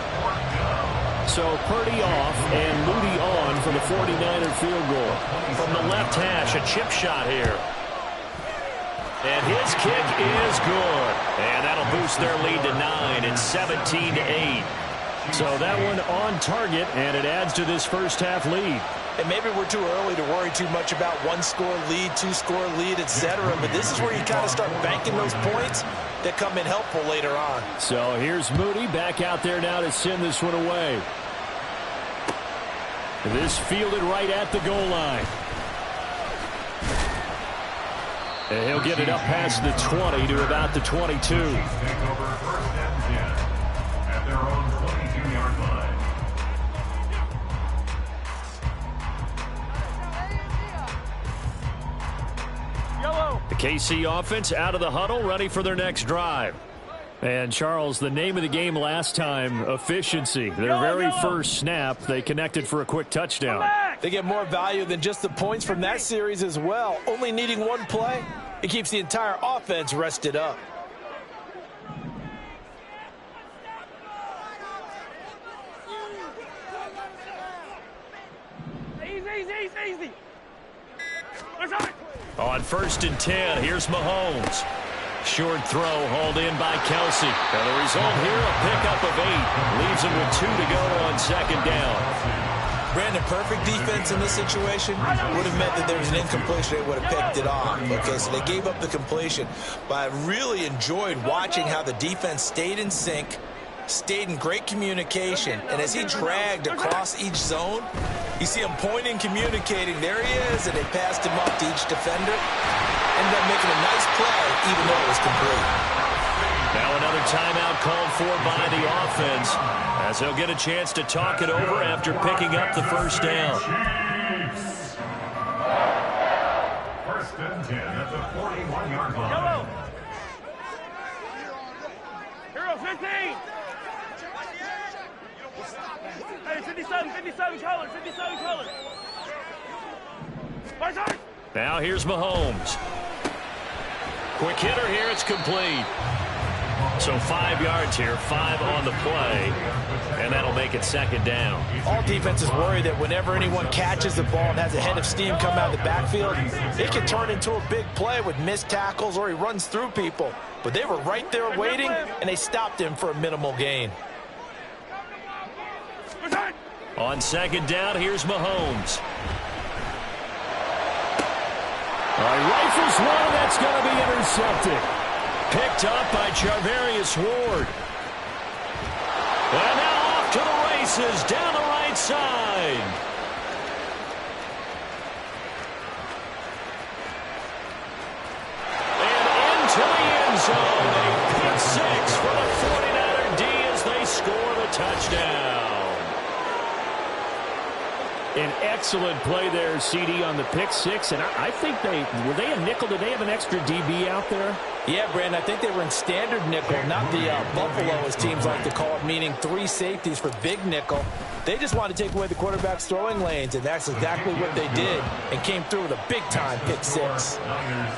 So Purdy off and Moody on for the 49er field goal. From the left hash, a chip shot here. And his kick is good. And that'll boost their lead to 9. It's 17-8. So that one on target, and it adds to this first half lead. And maybe we're too early to worry too much about 1-score lead, 2-score lead, etc. But this is where you kind of start banking those points that come in helpful later on. So here's Moody back out there now to send this one away. This fielded right at the goal line. And he'll get it up past the 20 to about the 22. Take over 1st and 10 at their own KC offense out of the huddle, ready for their next drive. And, Charles, the name of the game last time, efficiency. Their very first snap, they connected for a quick touchdown. They get more value than just the points from that series as well. Only needing one play, it keeps the entire offense rested up. Easy. On 1st and 10, here's Mahomes. Short throw hauled in by Kelsey. And the result here, a pickup of 8. Leaves him with 2 to go on 2nd down. Brandon, perfect defense in this situation would have meant that there was an incompletion. They would have picked it off. Okay, so they gave up the completion. But I really enjoyed watching how the defense stayed in sync, stayed in great communication. And as he dragged across each zone, you see him pointing, communicating. There he is, and they passed him up to each defender. Ended up making a nice play, even though it was complete. Now another timeout called for by the offense, as he'll get a chance to talk it over after picking up the first down. Chiefs. 1st and 10 at the 41-yard line. Yellow. Hero 15. Hey, 57 colors. Now here's Mahomes. Quick hitter here, it's complete. So 5 yards here, 5 on the play, and that'll make it 2nd down. All defenses worry that whenever anyone catches the ball and has a head of steam come out of the backfield, it can turn into a big play with missed tackles or he runs through people. But they were right there waiting, and they stopped him for a minimal gain. On 2nd down, here's Mahomes. Rifles one, that's going to be intercepted. Picked up by Charvarius Ward. And now off to the races down the right side. And into the end zone. A pick 6 for the 49er D as they score the touchdown. An excellent play there, CD, on the pick 6. And I think were they a nickel? Did they have an extra DB out there? Yeah, Brandon, I think they were in standard nickel, not the Buffalo, as teams like to call it, meaning 3 safeties for big nickel. They just wanted to take away the quarterback's throwing lanes, and that's exactly what they did, and came through with a big-time pick 6.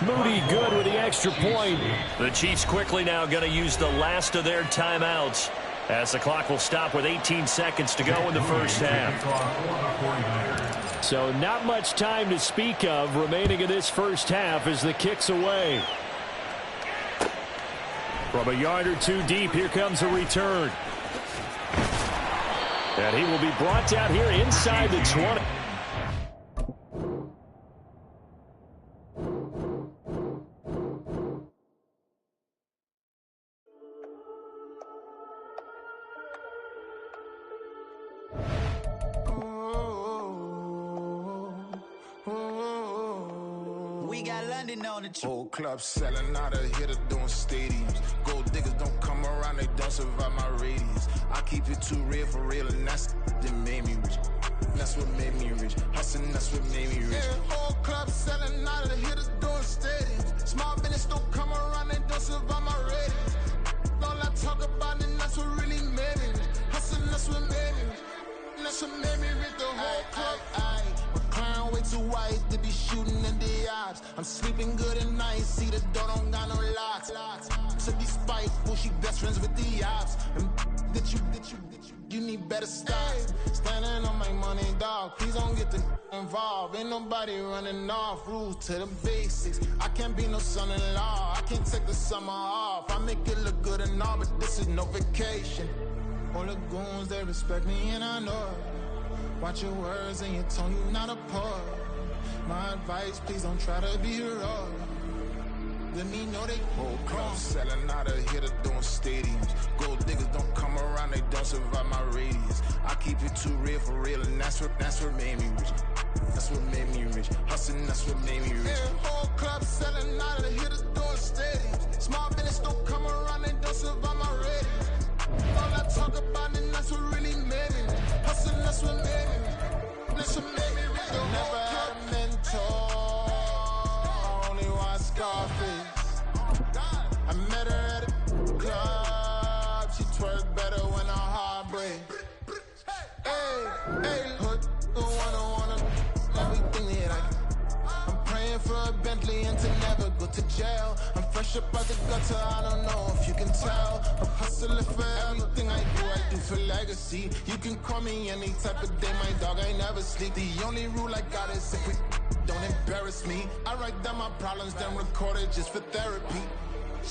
Moody good with the extra point. The Chiefs quickly now going to use the last of their timeouts, as the clock will stop with 18 seconds to go in the first half. So not much time to speak of remaining in this first half as the kick's away. From a yard or 2 deep, here comes a return. And he will be brought down here inside the 20. Whole club selling out of here to doing stadiums. Gold diggers don't come around, they don't survive my radius. I keep it too real for real, and that's that made me rich. That's what made me rich. Hustling, that's what made me rich. Yeah, whole club selling out of here to doing stadiums. Small business don't come around, they don't survive my radius. All I talk about, and that's what really made me rich. Hustling, that's what made me rich. That's what made me rich. The whole club. Way too wise to be shooting in the odds. I'm sleeping good at night, see the door don't got no locks. To be spiteful, she best friends with the ops. And you need better stop. Standing on my money, dog. Please don't get the involved. Ain't nobody running off. Rules to the basics. I can't be no son-in-law. I can't take the summer off. I make it look good and all, but this is no vacation. All the goons, they respect me and I know it. Watch your words and your tone, you not a part. My advice, please don't try to be raw. Let me know they whole club selling out of here to doing stadiums. Gold diggers don't come around, they don't survive my radius. I keep it too real for real, and that's what made me rich. That's what made me rich. Hustling, that's what made me rich. Yeah, whole club selling out of here to doing stadiums. Small business don't come around, they don't survive my radius. All I talk about, and that's what really made me rich. Hustling, that's what made me rich. That's what made me rich. Never had a mentor, only one scarf. swear it's better when I heartbreak. Hey, put the wanna everything that I'm praying for a Bentley and to never go to jail. I'm fresh up out the gutter, I don't know if you can tell. I'm hustling for everything I do for legacy. You can call me any type of day, my dog, I never sleep. The only rule I got is if we don't embarrass me. I write down my problems, then record it just for therapy.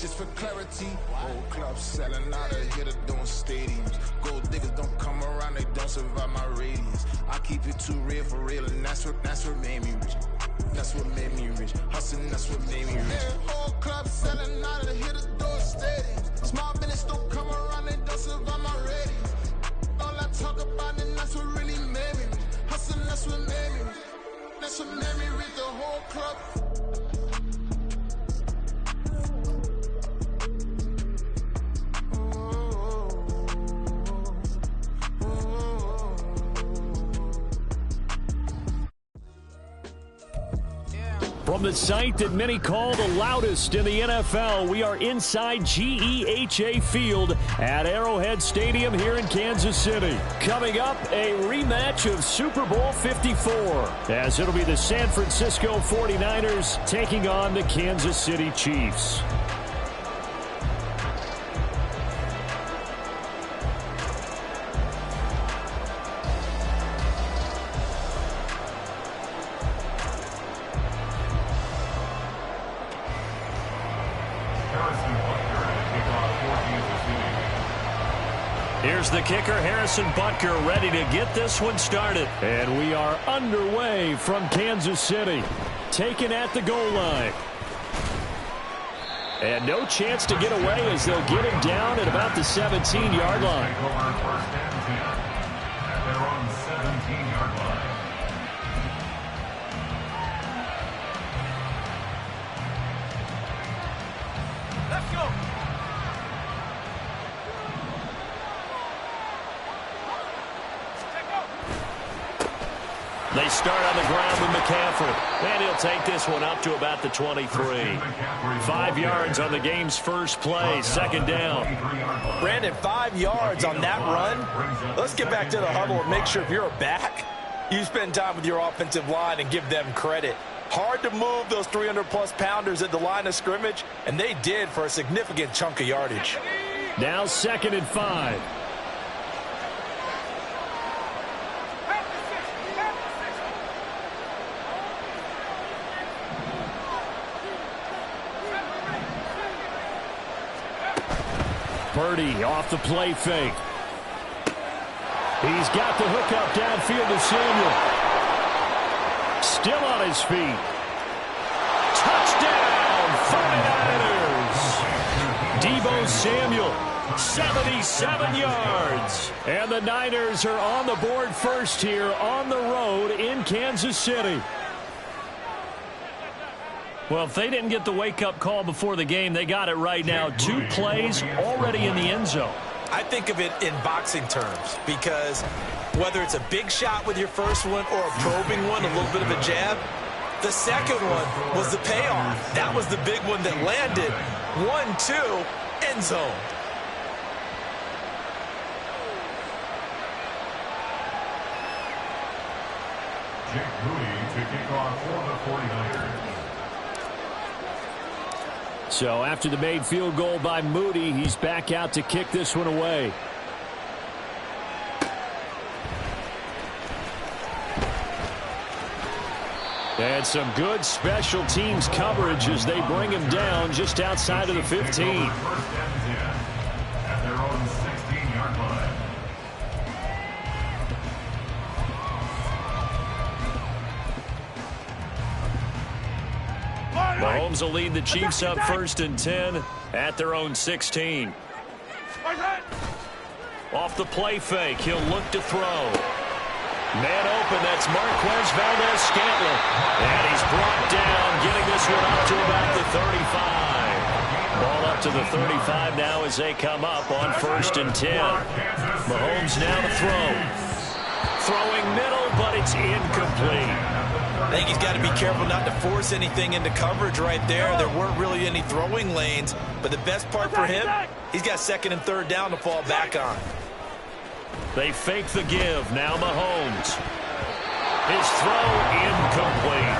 Just for clarity, whole club selling out of here to doing stadiums. Gold diggers don't come around, they don't survive my radius. I keep it too real for real, and that's what made me rich. That's what made me rich. Hustling, that's what made me rich. Yeah, whole club selling out of here to doing stadiums. Small business don't come around, they don't survive my radius. All I talk about, and that's what really made me rich. Hustling, that's what made me rich. That's what made me rich. The whole club. From the site that many call the loudest in the NFL, we are inside GEHA Field at Arrowhead Stadium here in Kansas City. Coming up, a rematch of Super Bowl 54, as it'll be the San Francisco 49ers taking on the Kansas City Chiefs. Here's the kicker, Harrison Butker, ready to get this one started. And we are underway from Kansas City. Taken at the goal line. And no chance to get away as they'll get him down at about the 17-yard line. First and 10 at their own 17-yard line. Let's go. They start on the ground with McCaffrey. And he'll take this one up to about the 23. 5 yards on the game's first play, second down. Brandon, 5 yards on that run. Let's get back to the huddle and make sure if you're a back, you spend time with your offensive line and give them credit. Hard to move those 300-plus pounders at the line of scrimmage, and they did for a significant chunk of yardage. Now 2nd and 5. Purdy off the play fake. He's got the hook up downfield to Samuel. Still on his feet. Touchdown, 49ers. Deebo Samuel, 77 yards. And the Niners are on the board first here on the road in Kansas City. Well, if they didn't get the wake-up call before the game, they got it right now. 2 plays already in the end zone. I think of it in boxing terms because whether it's a big shot with your first one or a probing one, a little bit of a jab, the second one was the payoff. That was the big one that landed. 1-2, end zone. Jake Moody to kick off for the 49ers. So after the made field goal by Moody, he's back out to kick this one away. And some good special teams coverage as they bring him down just outside of the 15. First and 10 at their own 16-yard line. Mahomes will lead the Chiefs up 1st and 10 at their own 16. Off the play fake, he'll look to throw. Man open, that's Marquez Valdez-Scantling. And he's brought down, getting this one up to about the 35. Ball up to the 35 now as they come up on 1st and 10. Mahomes now to throw. Throwing middle, but it's incomplete. I think he's got to be careful not to force anything into coverage right there. There weren't really any throwing lanes, but the best part for him, he's got second and third down to fall back on. They fake the give. Now Mahomes. His throw incomplete.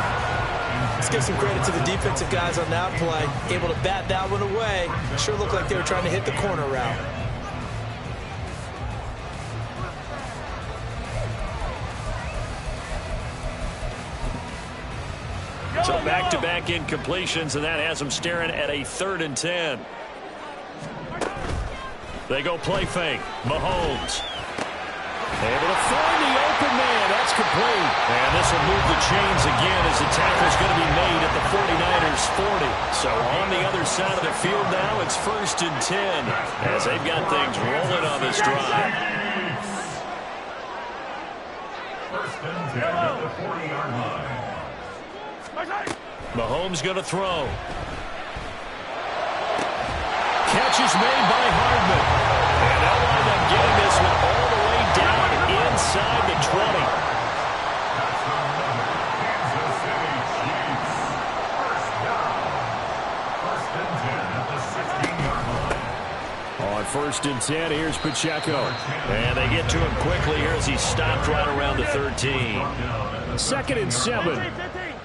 Let's give some credit to the defensive guys on that play. Able to bat that one away. Sure looked like they were trying to hit the corner route. So back-to-back incompletions, and that has them staring at a 3rd and 10. They go play fake. Mahomes. Able to find the open man. That's complete. And this will move the chains again as the tackle's going to be made at the 49ers 40. So on the other side of the field now, it's 1st and 10 as they've got things rolling on this drive. 1st and 10 at the 40-yard line. Mahomes going to throw. Catch is made by Hardman. And they'll wind up getting this one all the way down inside the 20. That's another Kansas City Chiefs. 1st down. 1st and 10 at the 16-yard line. On 1st and 10, here's Pacheco. And they get to him quickly here as he stopped right around the 13. 2nd and 7.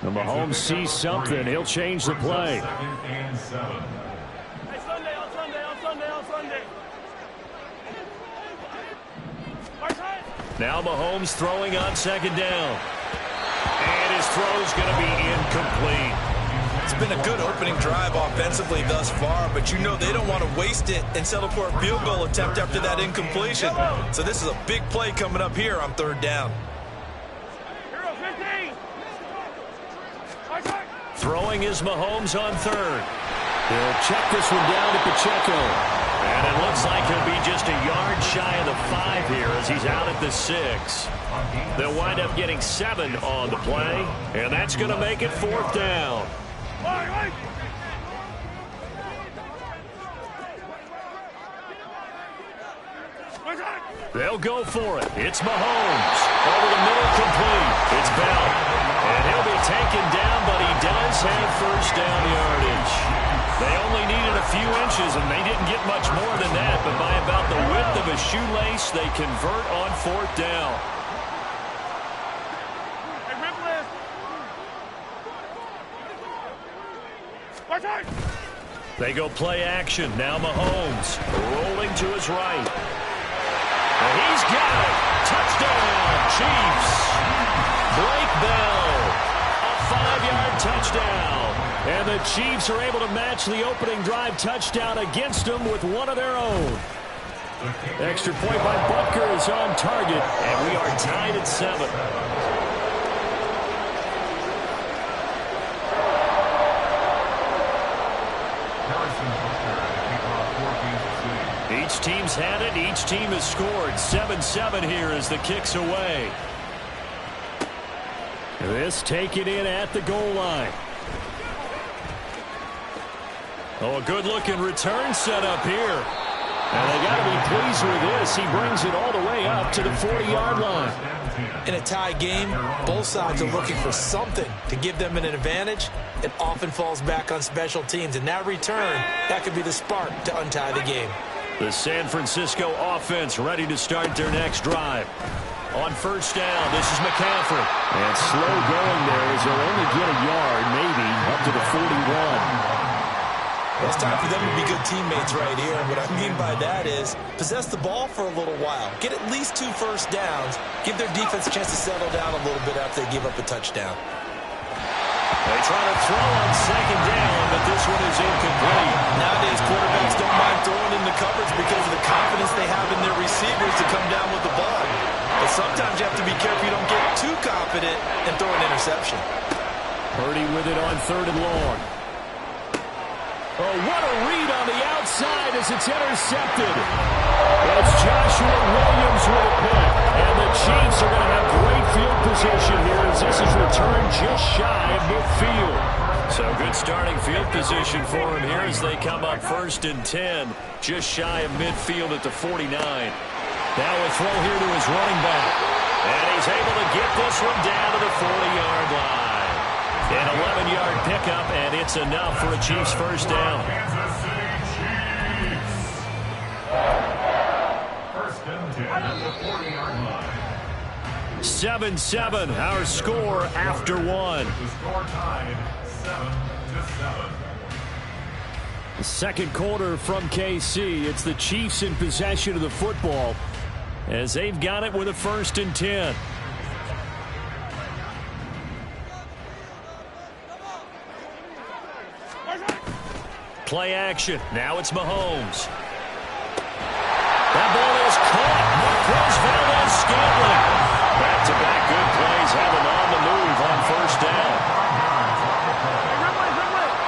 And Mahomes sees something. He'll change the play. 2nd and 7. Now Mahomes throwing on 2nd down. And his throw's going to be incomplete. It's been a good opening drive offensively thus far, but you know they don't want to waste it and settle for a field goal attempt after that incompletion. So this is a big play coming up here on 3rd down. Throwing is Mahomes on 3rd. He'll check this one down to Pacheco. And it looks like he'll be just a yard shy of the 5 here as he's out at the 6. They'll wind up getting 7 on the play, and that's going to make it 4th down. They'll go for it. It's Mahomes. Over the middle, complete. It's Bell. And he'll be taken down, but he does have 1st down yardage. They only needed a few inches, and they didn't get much more than that, but by about the width of a shoelace, they convert on 4th down. They go play action. Now Mahomes rolling to his right. And he's got it. Touchdown, Chiefs. Blake Bell, a 5-yard touchdown. And the Chiefs are able to match the opening drive touchdown against them with one of their own. Extra point by Butker is on target, and we are tied at 7. Each team's had it. Each team has scored. 7-7 here as the kick's away. This taken in at the goal line. Oh, a good-looking return set up here. And they got to be pleased with this. He brings it all the way up to the 40-yard line. In a tie game, both sides are looking for something to give them an advantage. It often falls back on special teams. And that return, that could be the spark to untie the game. The San Francisco offense ready to start their next drive. On 1st down, this is McCaffrey. And slow going there as they'll only get a yard, maybe, up to the 41. It's time for them to be good teammates right here. And what I mean by that is possess the ball for a little while. Get at least 2 first downs. Give their defense a chance to settle down a little bit after they give up a touchdown. They try to throw on 2nd down, but this one is incomplete. Nowadays, quarterbacks don't mind throwing into coverage because of the confidence they have in their receivers to come down with the ball. But sometimes you have to be careful you don't get too confident and throw an interception. Purdy with it on 3rd and long. Oh, what a read on the outside as it's intercepted. It's Joshua Williams with a pick. And the Chiefs are going to have great field position here as this is returned just shy of midfield. So good starting field position for him here as they come up 1st and 10, just shy of midfield at the 49. Now a throw here to his running back. And he's able to get this one down to the 40-yard line. An 11-yard pickup, and it's enough for a Chiefs first down. Kansas City Chiefs. First and 10 at the 40-yard line. 7-7, our score after one. The score tied 7-7. The second quarter from KC. It's the Chiefs in possession of the football as they've got it with a 1st and 10. Play action. Now it's Mahomes. That ball is caught. Marquez Valdez-Scantling. Back-to-back good plays have him on the move on first down.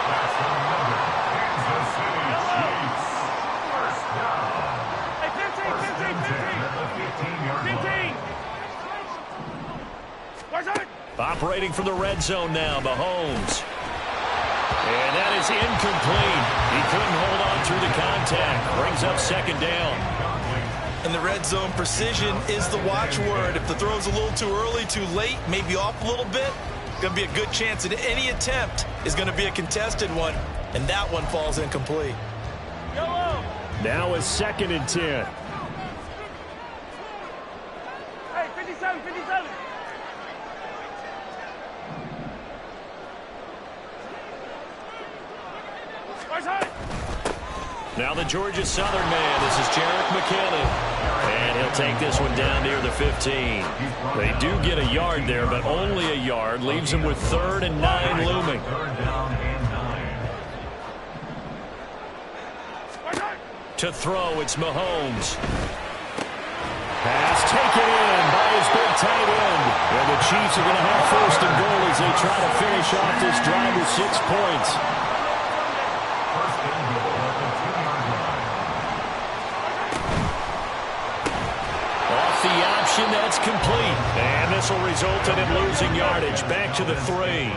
That's the number. Kansas City Chiefs. First down. Hey, 15, 15, 15. At the 15-yard line. Operating from the red zone now, Mahomes. And that is incomplete. He couldn't hold on through the contact. Brings up second down. In the red zone, precision is the watchword. If the throw's a little too early, too late, maybe off a little bit, going to be a good chance that any attempt is going to be a contested one, and that one falls incomplete. Now a 2nd and 10. Hey, 57, 57. Now the Georgia Southern man. This is Jarek McKinnon. And he'll take this one down near the 15. They do get a yard there, but only a yard. Leaves them with 3rd and 9 looming. Third down and 9. To throw, it's Mahomes. Pass taken in by his big tight end. And the Chiefs are going to have 1st and goal as they try to finish off this drive with 6 points. First and goal at the 2-yard line. Off the option, that's complete. And this will result in him losing yardage. Back to the 3.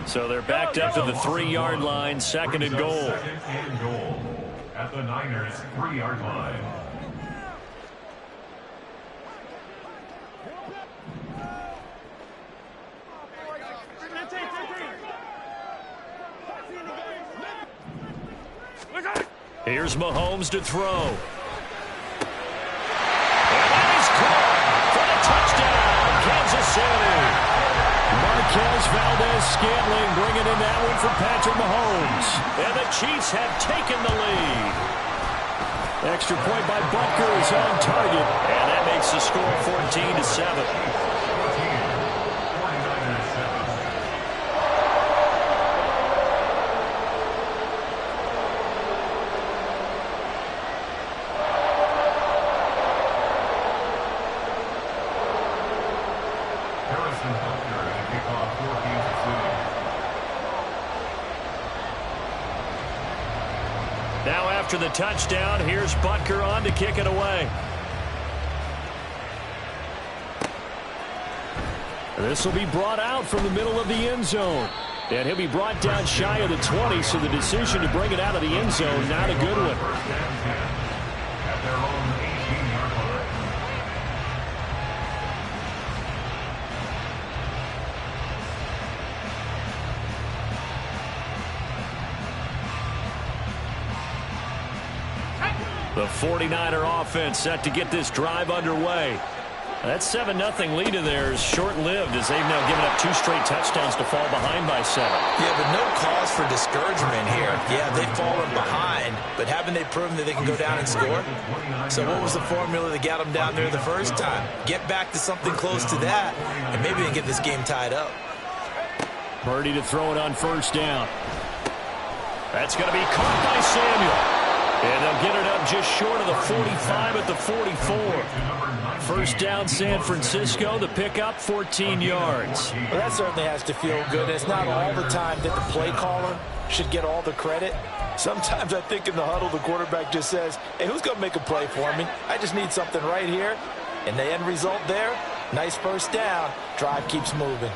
So they're backed up to the 3-yard line, 2nd and goal. Second and goal at the Niners 3-yard line. Here's Mahomes to throw. And that is caught for the touchdown, Kansas City. Marquez Valdez-Scantling bringing in that one for Patrick Mahomes. And the Chiefs have taken the lead. Extra point by Butker is on target. And that makes the score 14-7. 49ers 7. Harrison Butker to kick off for Kansas City. Now after the touchdown, here's Butker on to kick it away. This will be brought out from the middle of the end zone. And he'll be brought down shy of the 20, so the decision to bring it out of the end zone, not a good one. First and 10 at their own 18-yard line. The 49er offense set to get this drive underway. That 7-0 lead of theirs short-lived as they've now given up 2 straight touchdowns to fall behind by 7. Yeah, but no cause for discouragement here. Yeah, they've fallen behind, but haven't they proven that they can go down and score? So what was the formula that got them down there the first time? Get back to something close to that, and maybe they can get this game tied up. Purdy to throw it on first down. That's going to be caught by Samuel. And they'll get it up just short of the 45 at the 44. First down, San Francisco. The pickup, 14 yards. Well, that certainly has to feel good. It's not all the time that the play caller should get all the credit. Sometimes I think in the huddle, the quarterback just says, hey, who's going to make a play for me? I just need something right here. And the end result there, nice first down. Drive keeps moving.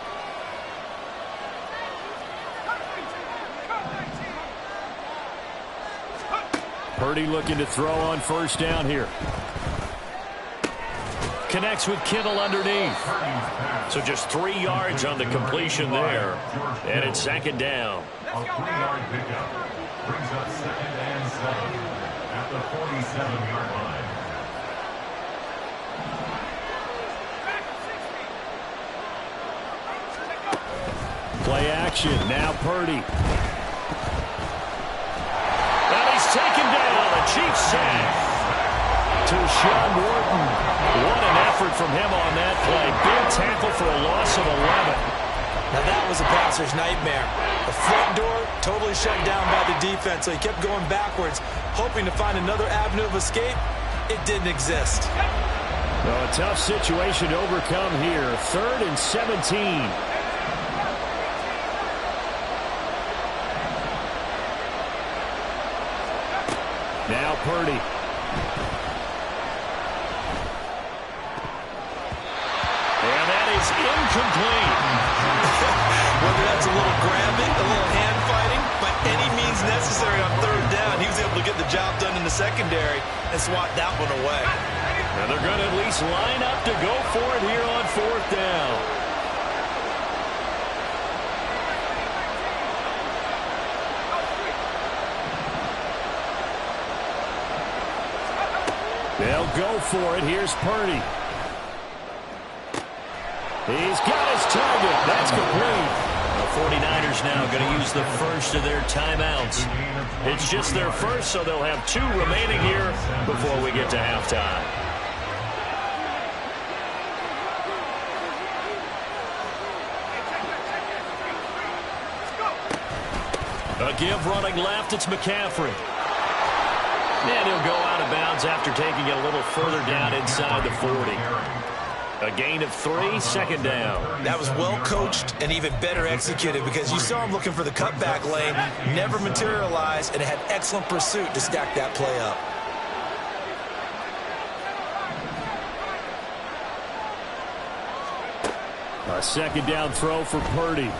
Purdy looking to throw on first down here. Connects with Kittle underneath. So just 3 yards on the completion there. And it's second down. A 3-yard pickup brings up 2nd and 7 at the 47-yard line. Play action. Now Purdy. And he's taken down. A Chiefs sack. To Sean Wharton. What an effort from him on that play. Big tackle for a loss of 11. Now that was a passer's nightmare. The front door totally shut down by the defense, so he kept going backwards, hoping to find another avenue of escape. It didn't exist. Well, a tough situation to overcome here. 3rd and 17. Now Purdy. And that is incomplete. Whether that's a little grabbing, a little hand fighting, by any means necessary on 3rd down, he was able to get the job done in the secondary and swat that one away. And they're going to at least line up to go for it here on 4th down. They'll go for it. Here's Purdy. He's got his target. That's complete. The 49ers now going to use the first of their timeouts. It's just their first, so they'll have 2 remaining here before we get to halftime. A give running left. It's McCaffrey. And he'll go out of bounds after taking it a little further down inside the 40. A gain of 3, 2nd down. That was well coached and even better executed because you saw him looking for the cutback lane, never materialized, and had excellent pursuit to stack that play up. A 2nd down throw for Purdy.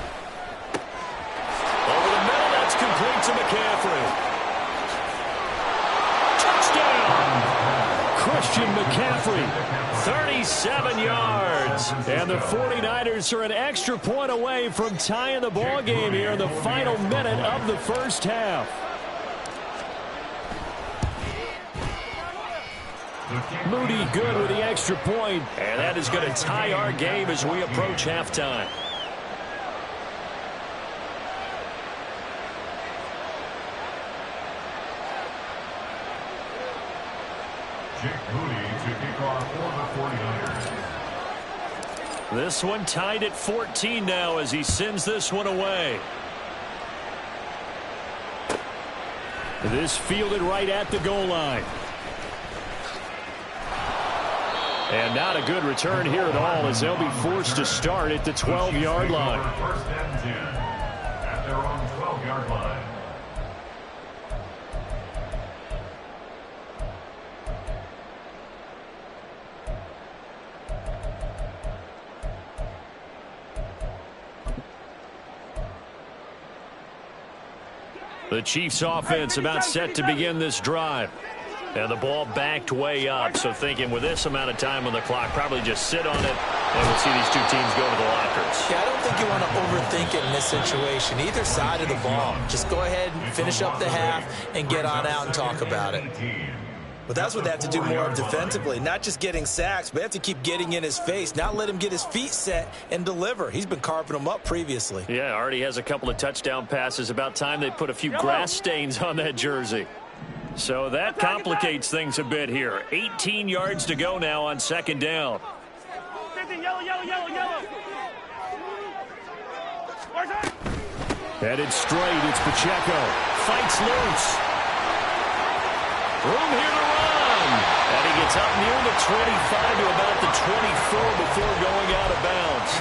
Over the middle, that's complete to McCaffrey. Christian McCaffrey, 37 yards. And the 49ers are an extra point away from tying the ball game here in the final minute of the first half. Moody good with the extra point. And that is going to tie our game as we approach halftime. Jake Moody to kick off for the 49ers. This one tied at 14 now as he sends this one away. This fielded right at the goal line. And not a good return here at all as they'll be forced to start at the 12-yard line. 1st and 10 at their own 12-yard line. The Chiefs offense about set to begin this drive. And the ball backed way up, so thinking with this amount of time on the clock, probably just sit on it, and we'll see these 2 teams go to the lockers. Yeah, I don't think you want to overthink it in this situation. Either side of the ball. Just go ahead and finish up the half and get on out and talk about it. But that's what they have to do more of defensively. Not just getting sacks, but they have to keep getting in his face. Not let him get his feet set and deliver. He's been carving them up previously. Yeah, already has a couple of touchdown passes. About time they put a few grass stains on that jersey. So that complicates things a bit here. 18 yards to go now on 2nd down. Headed straight, it's Pacheco. Fights loose. Room here to run. And he gets up near the 25 to about the 24 before going out of bounds.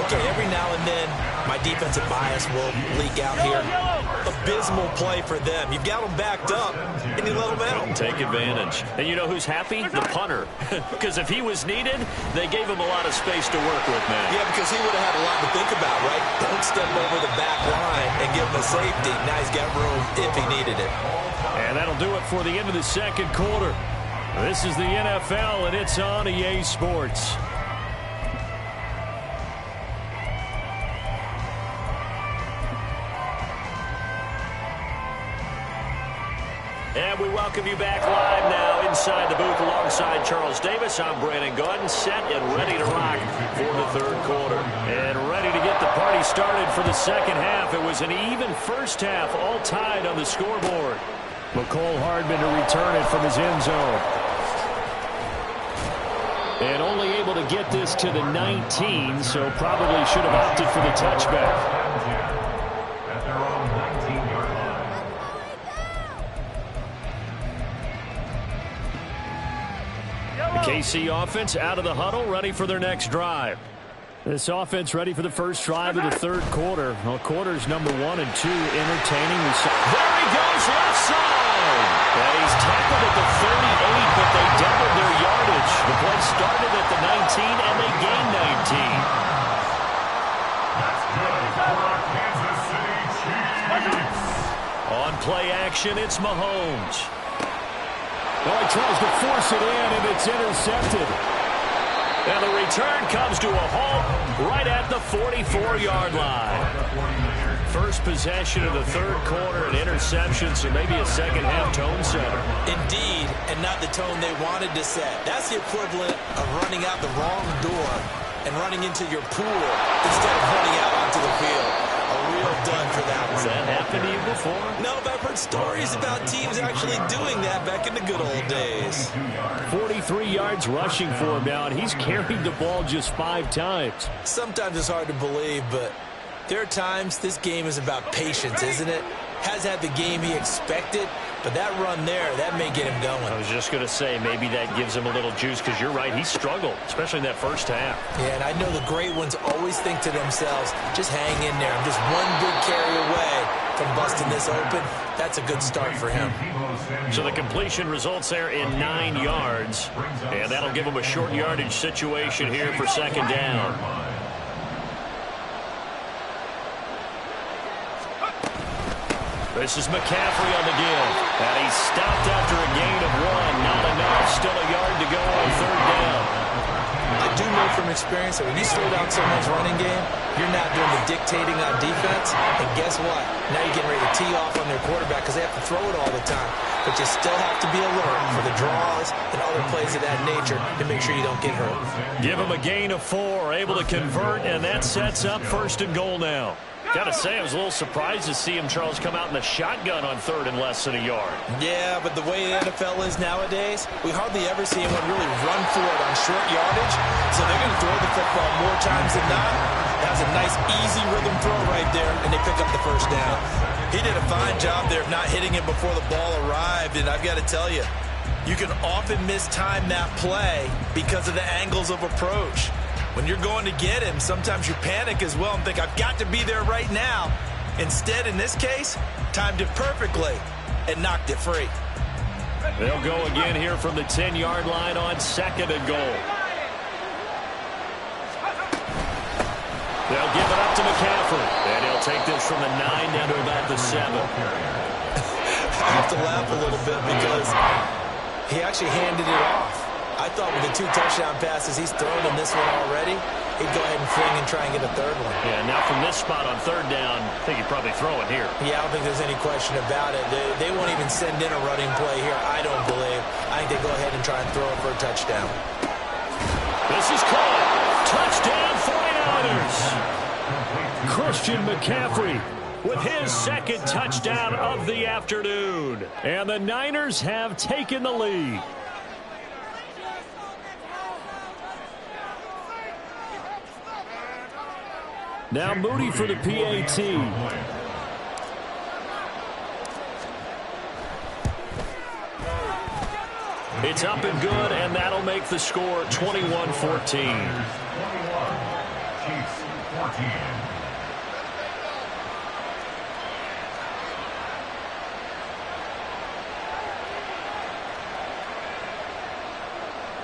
Okay, every now and then, my defensive bias will leak out here. Abysmal play for them. You've got them backed up, and you let them out. Take advantage. And you know who's happy? The punter. Because if he was needed, they gave him a lot of space to work with, man. Yeah, because he would have had a lot to think about, right? Don't step over the back line and give him a safety. Now he's got room if he needed it. And that'll do it for the end of the 2nd quarter. This is the NFL, and it's on EA Sports. And we welcome you back live now inside the booth alongside Charles Davis. I'm Brandon Gaudin, set and ready to rock for the third quarter. And ready to get the party started for the second half. It was an even first half, all tied on the scoreboard. McCole Hardman to return it from his end zone. And only able to get this to the 19, so probably should have opted for the touchback. At their own 19-yard line. The KC offense out of the huddle, ready for their next drive. This offense ready for the first drive of the third quarter. Well, quarters number 1 and 2 entertaining. There he goes, left side. And he's tackled at the 38, but they doubled their yardage. The play started at the 19, and they gained 19. That's good for Kansas City Chiefs. On play action, it's Mahomes. Well, he tries to force it in, and it's intercepted. And the return comes to a halt right at the 44-yard line. First possession of the third quarter, an interception, so maybe a second-half tone setter. Indeed, and not the tone they wanted to set. That's the equivalent of running out the wrong door and running into your pool instead of running out onto the field. A real dud for that one. Has that happened to you before? No, but I've heard stories about teams actually doing that back in the good old days. 43 yards rushing for him now, and he's carried the ball just 5 times. Sometimes it's hard to believe, but there are times this game is about patience, isn't it? Has had the game he expected, but that run there, that may get him going. I was just going to say, maybe that gives him a little juice, because you're right, he struggled, especially in that first half. Yeah, and I know the great ones always think to themselves, just hang in there. I'm just one big carry away from busting this open. That's a good start for him. So the completion results there in 9 yards, and that'll give him a short yardage situation here for second down. This is McCaffrey on the give. And he's stopped after a gain of 1. Not enough. Still a yard to go on third down. I do know from experience that when you slow down someone's running game, you're not doing the dictating on defense. And guess what? Now you're getting ready to tee off on their quarterback because they have to throw it all the time. But you still have to be alert for the draws and other plays of that nature to make sure you don't get hurt. Give him a gain of 4. Able to convert, and that sets up first and goal now. Got to say, I was a little surprised to see him, Charles, come out in the shotgun on third and less than a yard. Yeah, but the way the NFL is nowadays, we hardly ever see anyone really run for it on short yardage. So they're going to throw the football more times than not. That was a nice, easy rhythm throw right there, and they pick up the first down. He did a fine job there of not hitting it before the ball arrived, and I've got to tell you, you can often mistime that play because of the angles of approach. When you're going to get him, sometimes you panic as well and think, I've got to be there right now. Instead, in this case, timed it perfectly and knocked it free. They'll go again here from the 10-yard line on second and goal. They'll give it up to McCaffrey. And he'll take this from the 9 down to about the 7. I have to laugh a little bit because he actually handed it off. I thought with the 2 touchdown passes he's thrown in this one already, he'd go ahead and fling and try and get a third one. Yeah, now from this spot on third down, I think he'd probably throw it here. Yeah, I don't think there's any question about it. They won't even send in a running play here, I don't believe. I think they go ahead and try and throw it for a touchdown. This is caught. Touchdown 49ers. Christian McCaffrey with his second touchdown of the afternoon. And the Niners have taken the lead. Now Moody for the PAT. It's up and good, and that'll make the score 21-14. 21, Chiefs 14.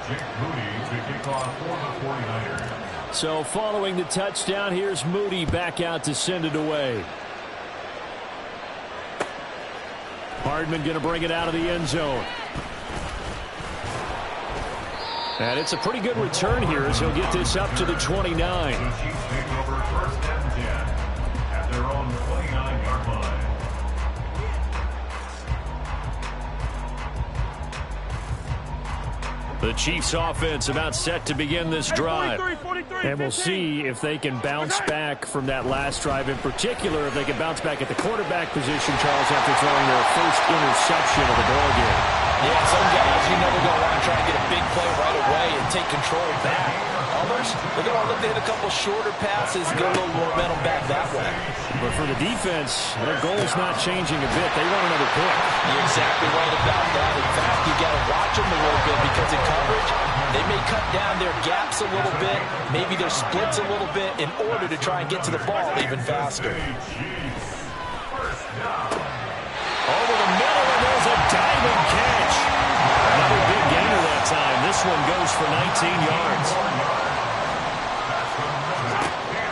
Jake Moody to kick off for the 49ers. So following the touchdown, here's Moody back out to send it away. Hardman going to bring it out of the end zone. And it's a pretty good return here as he'll get this up to the 29. The Chiefs take over 1st and 10 at their own 29-yard line. The Chiefs offense about set to begin this drive. 43, And we'll see if they can bounce back from that last drive, in particular if they can bounce back at the quarterback position, Charles, after throwing their first interception of the ballgame. Yeah, some guys, you know, they're going to want to try and get a big play right away and take control back. Others, they're going to look to hit a couple shorter passes and get a little momentum back that way. But for the defense, their goal's not changing a bit. They want another pick. You're exactly right about that. In fact, you got to watch them a little bit because in coverage, they may cut down their gaps a little bit, maybe their splits a little bit in order to try and get to the ball even faster. Over the middle, and there's a diving catch. Another big gainer that time. This one goes for 19 yards.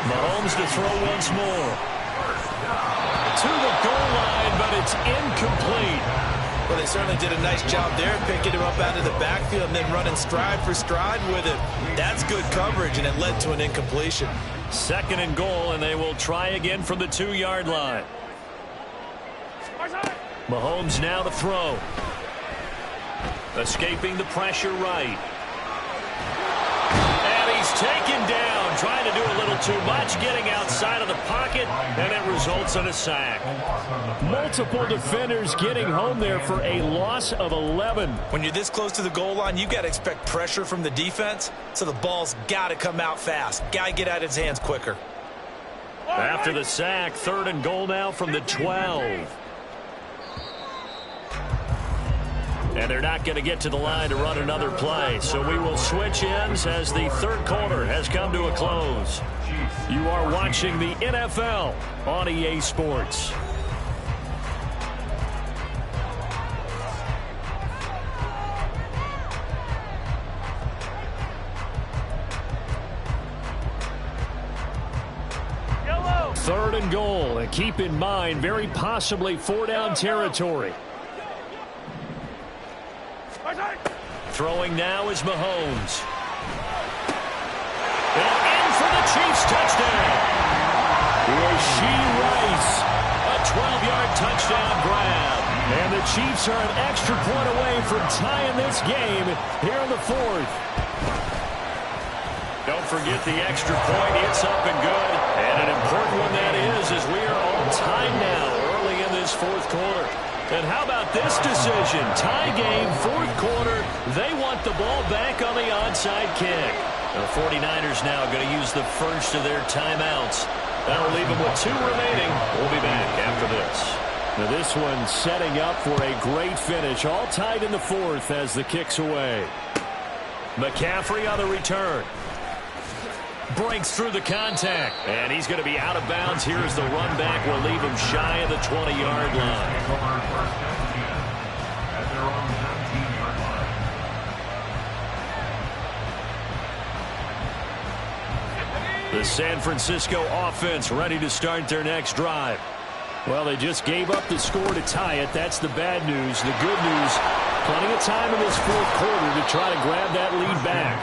Mahomes to throw once more. To the goal line, but it's incomplete. Well, they certainly did a nice job there, picking him up out of the backfield and then running stride for stride with it. That's good coverage, and it led to an incompletion. 2nd and goal, and they will try again from the 2-yard line. Mahomes now to throw. Escaping the pressure right. And he's taken down, trying to do a little too much, getting outside of the pocket, and it results in a sack. Multiple defenders getting home there for a loss of 11. When you're this close to the goal line, you've got to expect pressure from the defense, so the ball's got to come out fast. Got to get out of his hands quicker. After the sack, 3rd and goal now from the 12. And they're not going to get to the line to run another play. So we will switch ends as the 3rd quarter has come to a close. You are watching the NFL on EA Sports. Yellow. 3rd and goal. And keep in mind, very possibly 4-down territory. Throwing now is Mahomes. And in for the Chiefs touchdown. Rashee Rice, a 12-yard touchdown grab. And the Chiefs are an extra point away from tying this game here in the 4th. Don't forget the extra point. It's up and good. And an important one that is, as we are on time now early in this 4th quarter. And how about this decision? Tie game, 4th quarter. They want the ball back on the onside kick. The 49ers now going to use the first of their timeouts. That'll leave them with 2 remaining. We'll be back after this. Now this one setting up for a great finish. All tied in the 4th as the kick's away. McCaffrey on the return. Breaks through the contact. And he's going to be out of bounds. Here's the run back. Will leave him shy of the 20-yard line. The San Francisco offense ready to start their next drive. Well, they just gave up the score to tie it. That's the bad news. The good news, plenty of time in this 4th quarter to try to grab that lead back.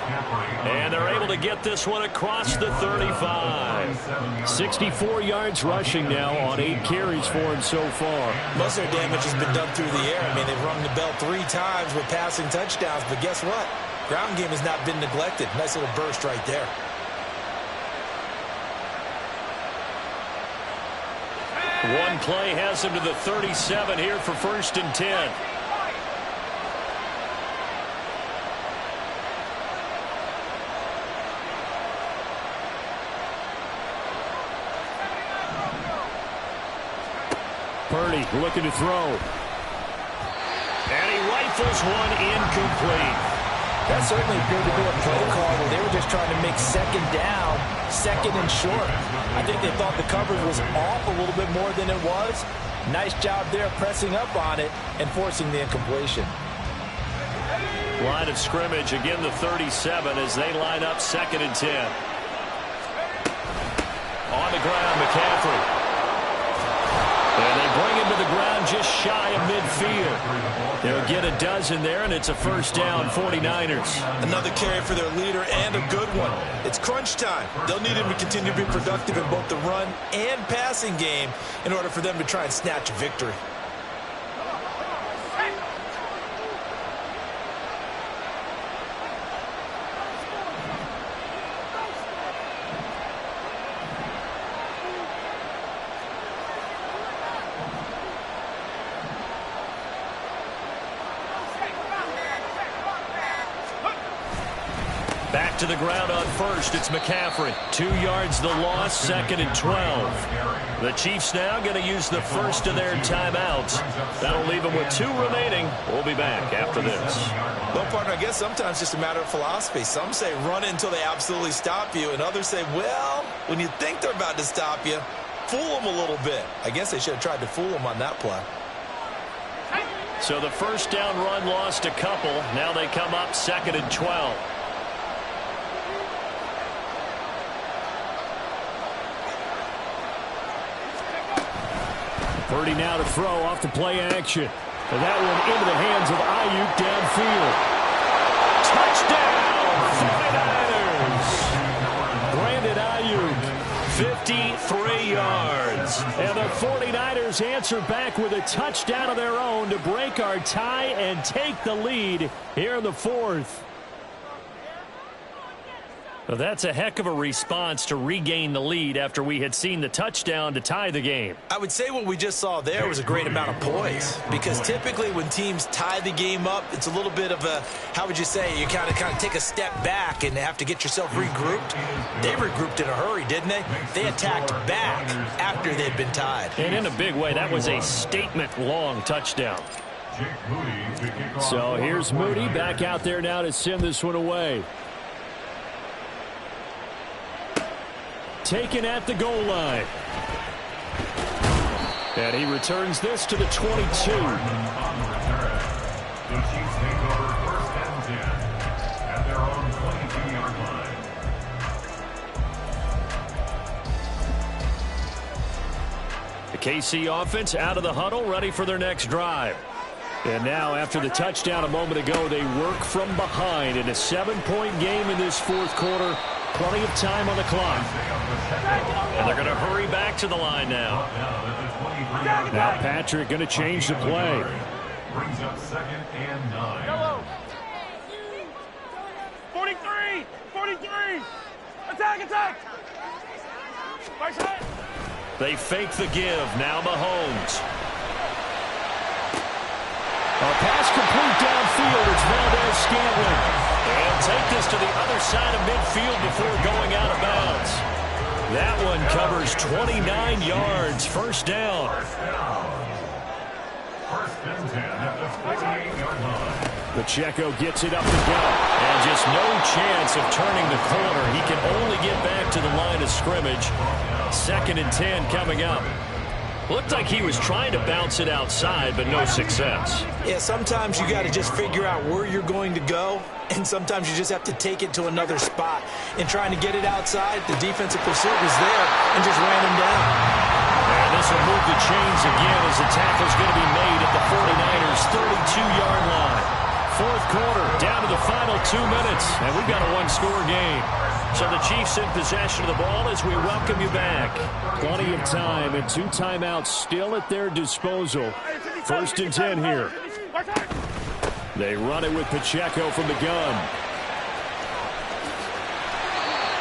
And they're able to get this one across the 35. 64 yards rushing now on 8 carries for him so far. Most of their damage has been done through the air. I mean, they've rung the bell 3 times with passing touchdowns, but guess what? Ground game has not been neglected. Nice little burst right there. One play has him to the 37 here for 1st and 10. Purdy looking to throw. And he rifles one incomplete. That certainly appeared to be a play call where they were just trying to make 2nd down, 2nd and short. I think they thought the coverage was off a little bit more than it was. Nice job there pressing up on it and forcing the incompletion. Line of scrimmage, again the 37 as they line up 2nd and 10. On the ground, McCaffrey. And they bring him to the ground just shy of midfield. They'll get a dozen there, and it's a first down, 49ers. Another carry for their leader, and a good one. It's crunch time. They'll need him to continue to be productive in both the run and passing game in order for them to try and snatch a victory. Back to the ground on first. It's McCaffrey. 2 yards the loss, second and 12. The Chiefs now going to use the first of their timeouts. That'll leave them with 2 remaining. We'll be back after this. Well, partner, I guess sometimes it's just a matter of philosophy. Some say run it until they absolutely stop you, and others say, well, when you think they're about to stop you, fool them a little bit. I guess they should have tried to fool them on that play. So the first down run lost a couple. Now they come up second and 12. Purdy now to throw off the play action. And that one into the hands of Ayuk downfield. Touchdown, 49ers. Brandon Ayuk, 53 yards. And the 49ers answer back with a touchdown of their own to break our tie and take the lead here in the fourth. Well, that's a heck of a response to regain the lead after we had seen the touchdown to tie the game. I would say what we just saw there was a great amount of poise, because typically when teams tie the game up, it's a little bit of a, how would you say, you kind of take a step back and have to get yourself regrouped. They regrouped in a hurry, didn't they? They attacked back after they'd been tied. And in a big way, that was a statement-long touchdown. So here's Moody back out there now to send this one away. Taken at the goal line. And he returns this to the 22. The Chiefs take over first and 10 at their own 22-yard line. The KC offense out of the huddle, ready for their next drive. And now, after the touchdown a moment ago, they work from behind in a 7-point game in this fourth quarter. Plenty of time on the clock. And they're going to hurry back to the line now. Now Patrick going to change the play. Brings up second and 9. Yellow. 43. 43. Attack, attack. Right side. They fake the give. Now Mahomes. A pass complete downfield. It's Valdez-Scantling. And take this to the other side of midfield before going out of bounds. That one covers 29 yards. First down. First and 10 at the 48-yard line. Pacheco gets it up the gut. And just no chance of turning the corner. He can only get back to the line of scrimmage. Second and 10 coming up. Looked like he was trying to bounce it outside, but no success. Yeah, sometimes you got to just figure out where you're going to go, and sometimes you just have to take it to another spot. In trying to get it outside, the defensive pursuit was there and just ran him down. And this will move the chains again as the tackle's going to be made at the 49ers' 32-yard line. Fourth quarter, down to the final 2 minutes, and we've got a one-score game. So the Chiefs in possession of the ball as we welcome you back. Plenty of time and 2 timeouts still at their disposal. First and 10 here. They run it with Pacheco from the gun.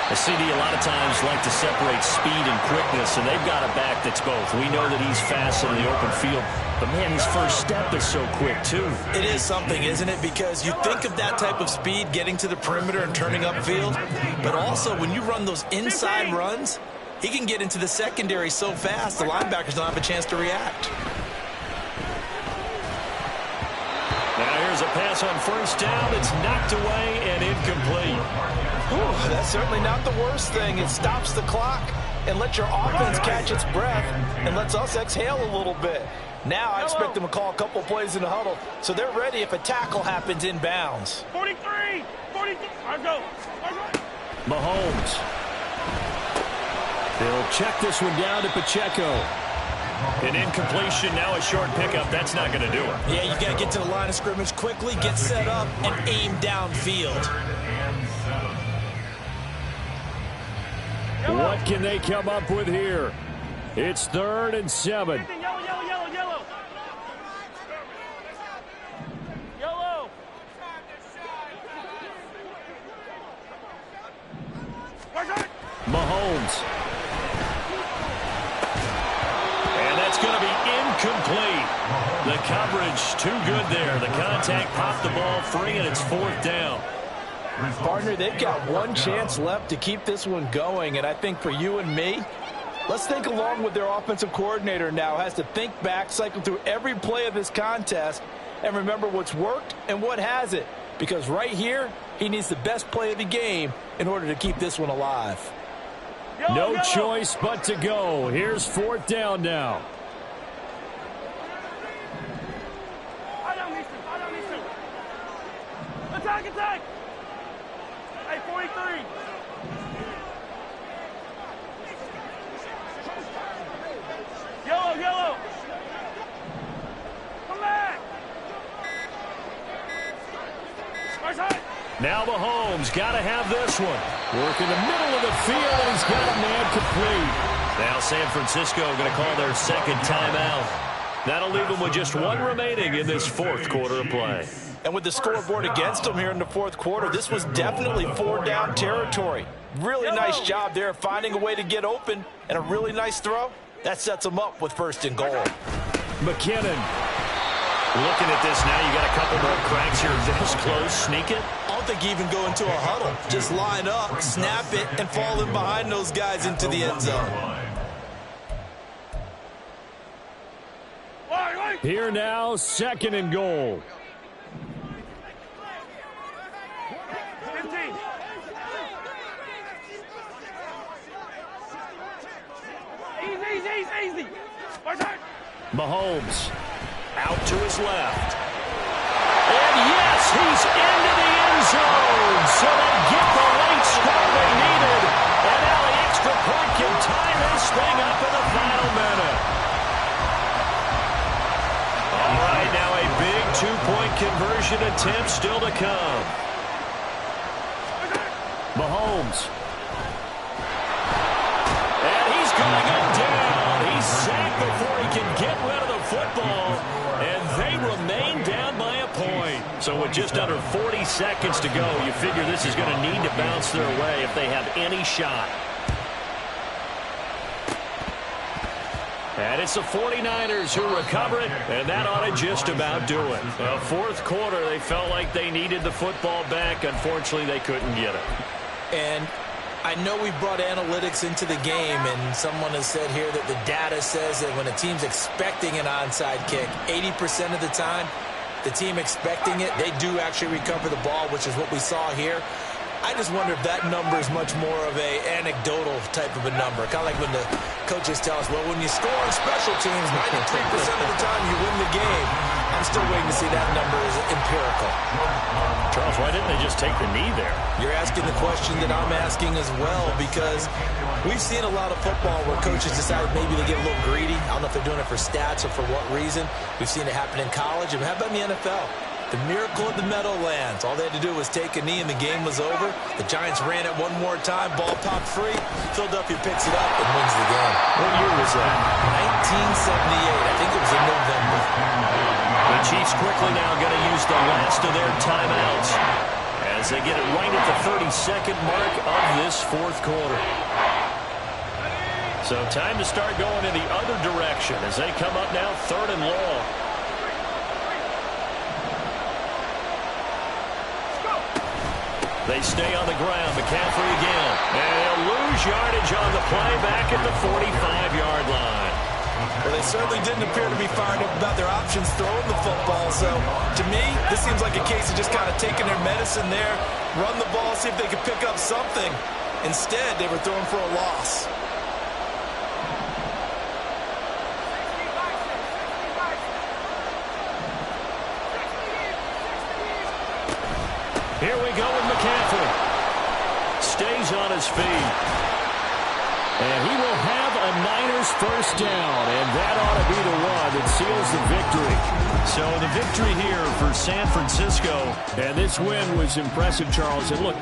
A CD a lot of times like to separate speed and quickness, and they've got a back that's both. We know that he's fast in the open field, but man, his first step is so quick too. It is something, isn't it? Because you think of that type of speed getting to the perimeter and turning upfield, but also when you run those inside runs, he can get into the secondary so fast the linebackers don't have a chance to react. Now here's a pass on first down. It's knocked away and incomplete. Whew, that's certainly not the worst thing. It stops the clock and lets your offense catch its breath and lets us exhale a little bit. Now I expect them to call a couple plays in the huddle so they're ready if a tackle happens inbounds. 43. 43. Let's go. Mahomes. They'll check this one down to Pacheco. An incompletion, now a short pickup. That's not going to do it. Yeah, you got to get to the line of scrimmage quickly, get set up, and aim downfield. What can they come up with here? It's 3rd and 7. Yellow, yellow, yellow, yellow. Yellow. Mahomes. And that's going to be incomplete. The coverage too good there. The contact popped the ball free, and it's 4th down. Partner, they've got one chance left to keep this one going, and I think for you and me, let's think along with their offensive coordinator now. Has to think back, cycle through every play of this contest, and remember what's worked and what hasn't. Because right here, he needs the best play of the game in order to keep this one alive. No choice but to go. Here's 4th down now. Attack, attack. Hey, 43. Yellow, yellow. Come back. Now Mahomes got to have this one. Work in the middle of the field, and he's got a man complete. Now San Francisco going to call their 2nd timeout. That'll leave them with just 1 remaining in this 4th quarter of play. And with the scoreboard against them here in the 4th quarter, this was definitely 4-down territory. Really nice job there finding a way to get open, and a really nice throw. That sets them up with 1st and goal. McKinnon. Looking at this now, you got a couple more cracks here this close. Sneak it. I don't think you even go into a huddle. Just line up, snap it, and fall in behind those guys into the end zone. Here now, 2nd and goal. 15. Easy. Mahomes out to his left. And yes, he's into the end zone. So they get the late score they needed. And now the extra point can tie this thing up in the final minute. All right, now a big 2-point conversion attempt still to come. Mahomes. And he's going to go down. He's sacked before he can get rid of the football. And they remain down by a point. So with just under 40 seconds to go, you figure this is going to need to bounce their way if they have any shot. And it's the 49ers who recover it, and that ought to just about do it. The 4th quarter, they felt like they needed the football back. Unfortunately, they couldn't get it. And I know we brought analytics into the game, and someone has said here that the data says that when a team's expecting an onside kick, 80% of the time, the team expecting it, they do actually recover the ball, which is what we saw here. I just wonder if that number is much more of a anecdotal type of a number. Kind of like when the coaches tell us, well, when you score on special teams, 93% of the time you win the game. I'm still waiting to see that number is empirical. Charles, why didn't they just take the knee there? You're asking the question that I'm asking as well, because we've seen a lot of football where coaches decide maybe they get a little greedy. I don't know if they're doing it for stats or for what reason. We've seen it happen in college. And how about in the NFL? The miracle of the Meadowlands. All they had to do was take a knee and the game was over. The Giants ran it one more time. Ball popped free. Philadelphia picks it up and wins the game. What year was that? 1978. I think it was in November. The Chiefs quickly now going to use the last of their timeouts as they get it right at the 32nd mark of this 4th quarter. So time to start going in the other direction as they come up now 3rd and long. They stay on the ground. McCaffrey again. And they'll lose yardage on the play back at the 45-yard line. Well, they certainly didn't appear to be fired up about their options throwing the football. So, to me, this seems like a case of just kind of taking their medicine there, run the ball, see if they could pick up something. Instead, they were throwing for a loss. Here we go with McCaffrey. Stays on his feet. And he will have a a Niners first down, and that ought to be the one that seals the victory. So the victory here for San Francisco. And this win was impressive, Charles. And look,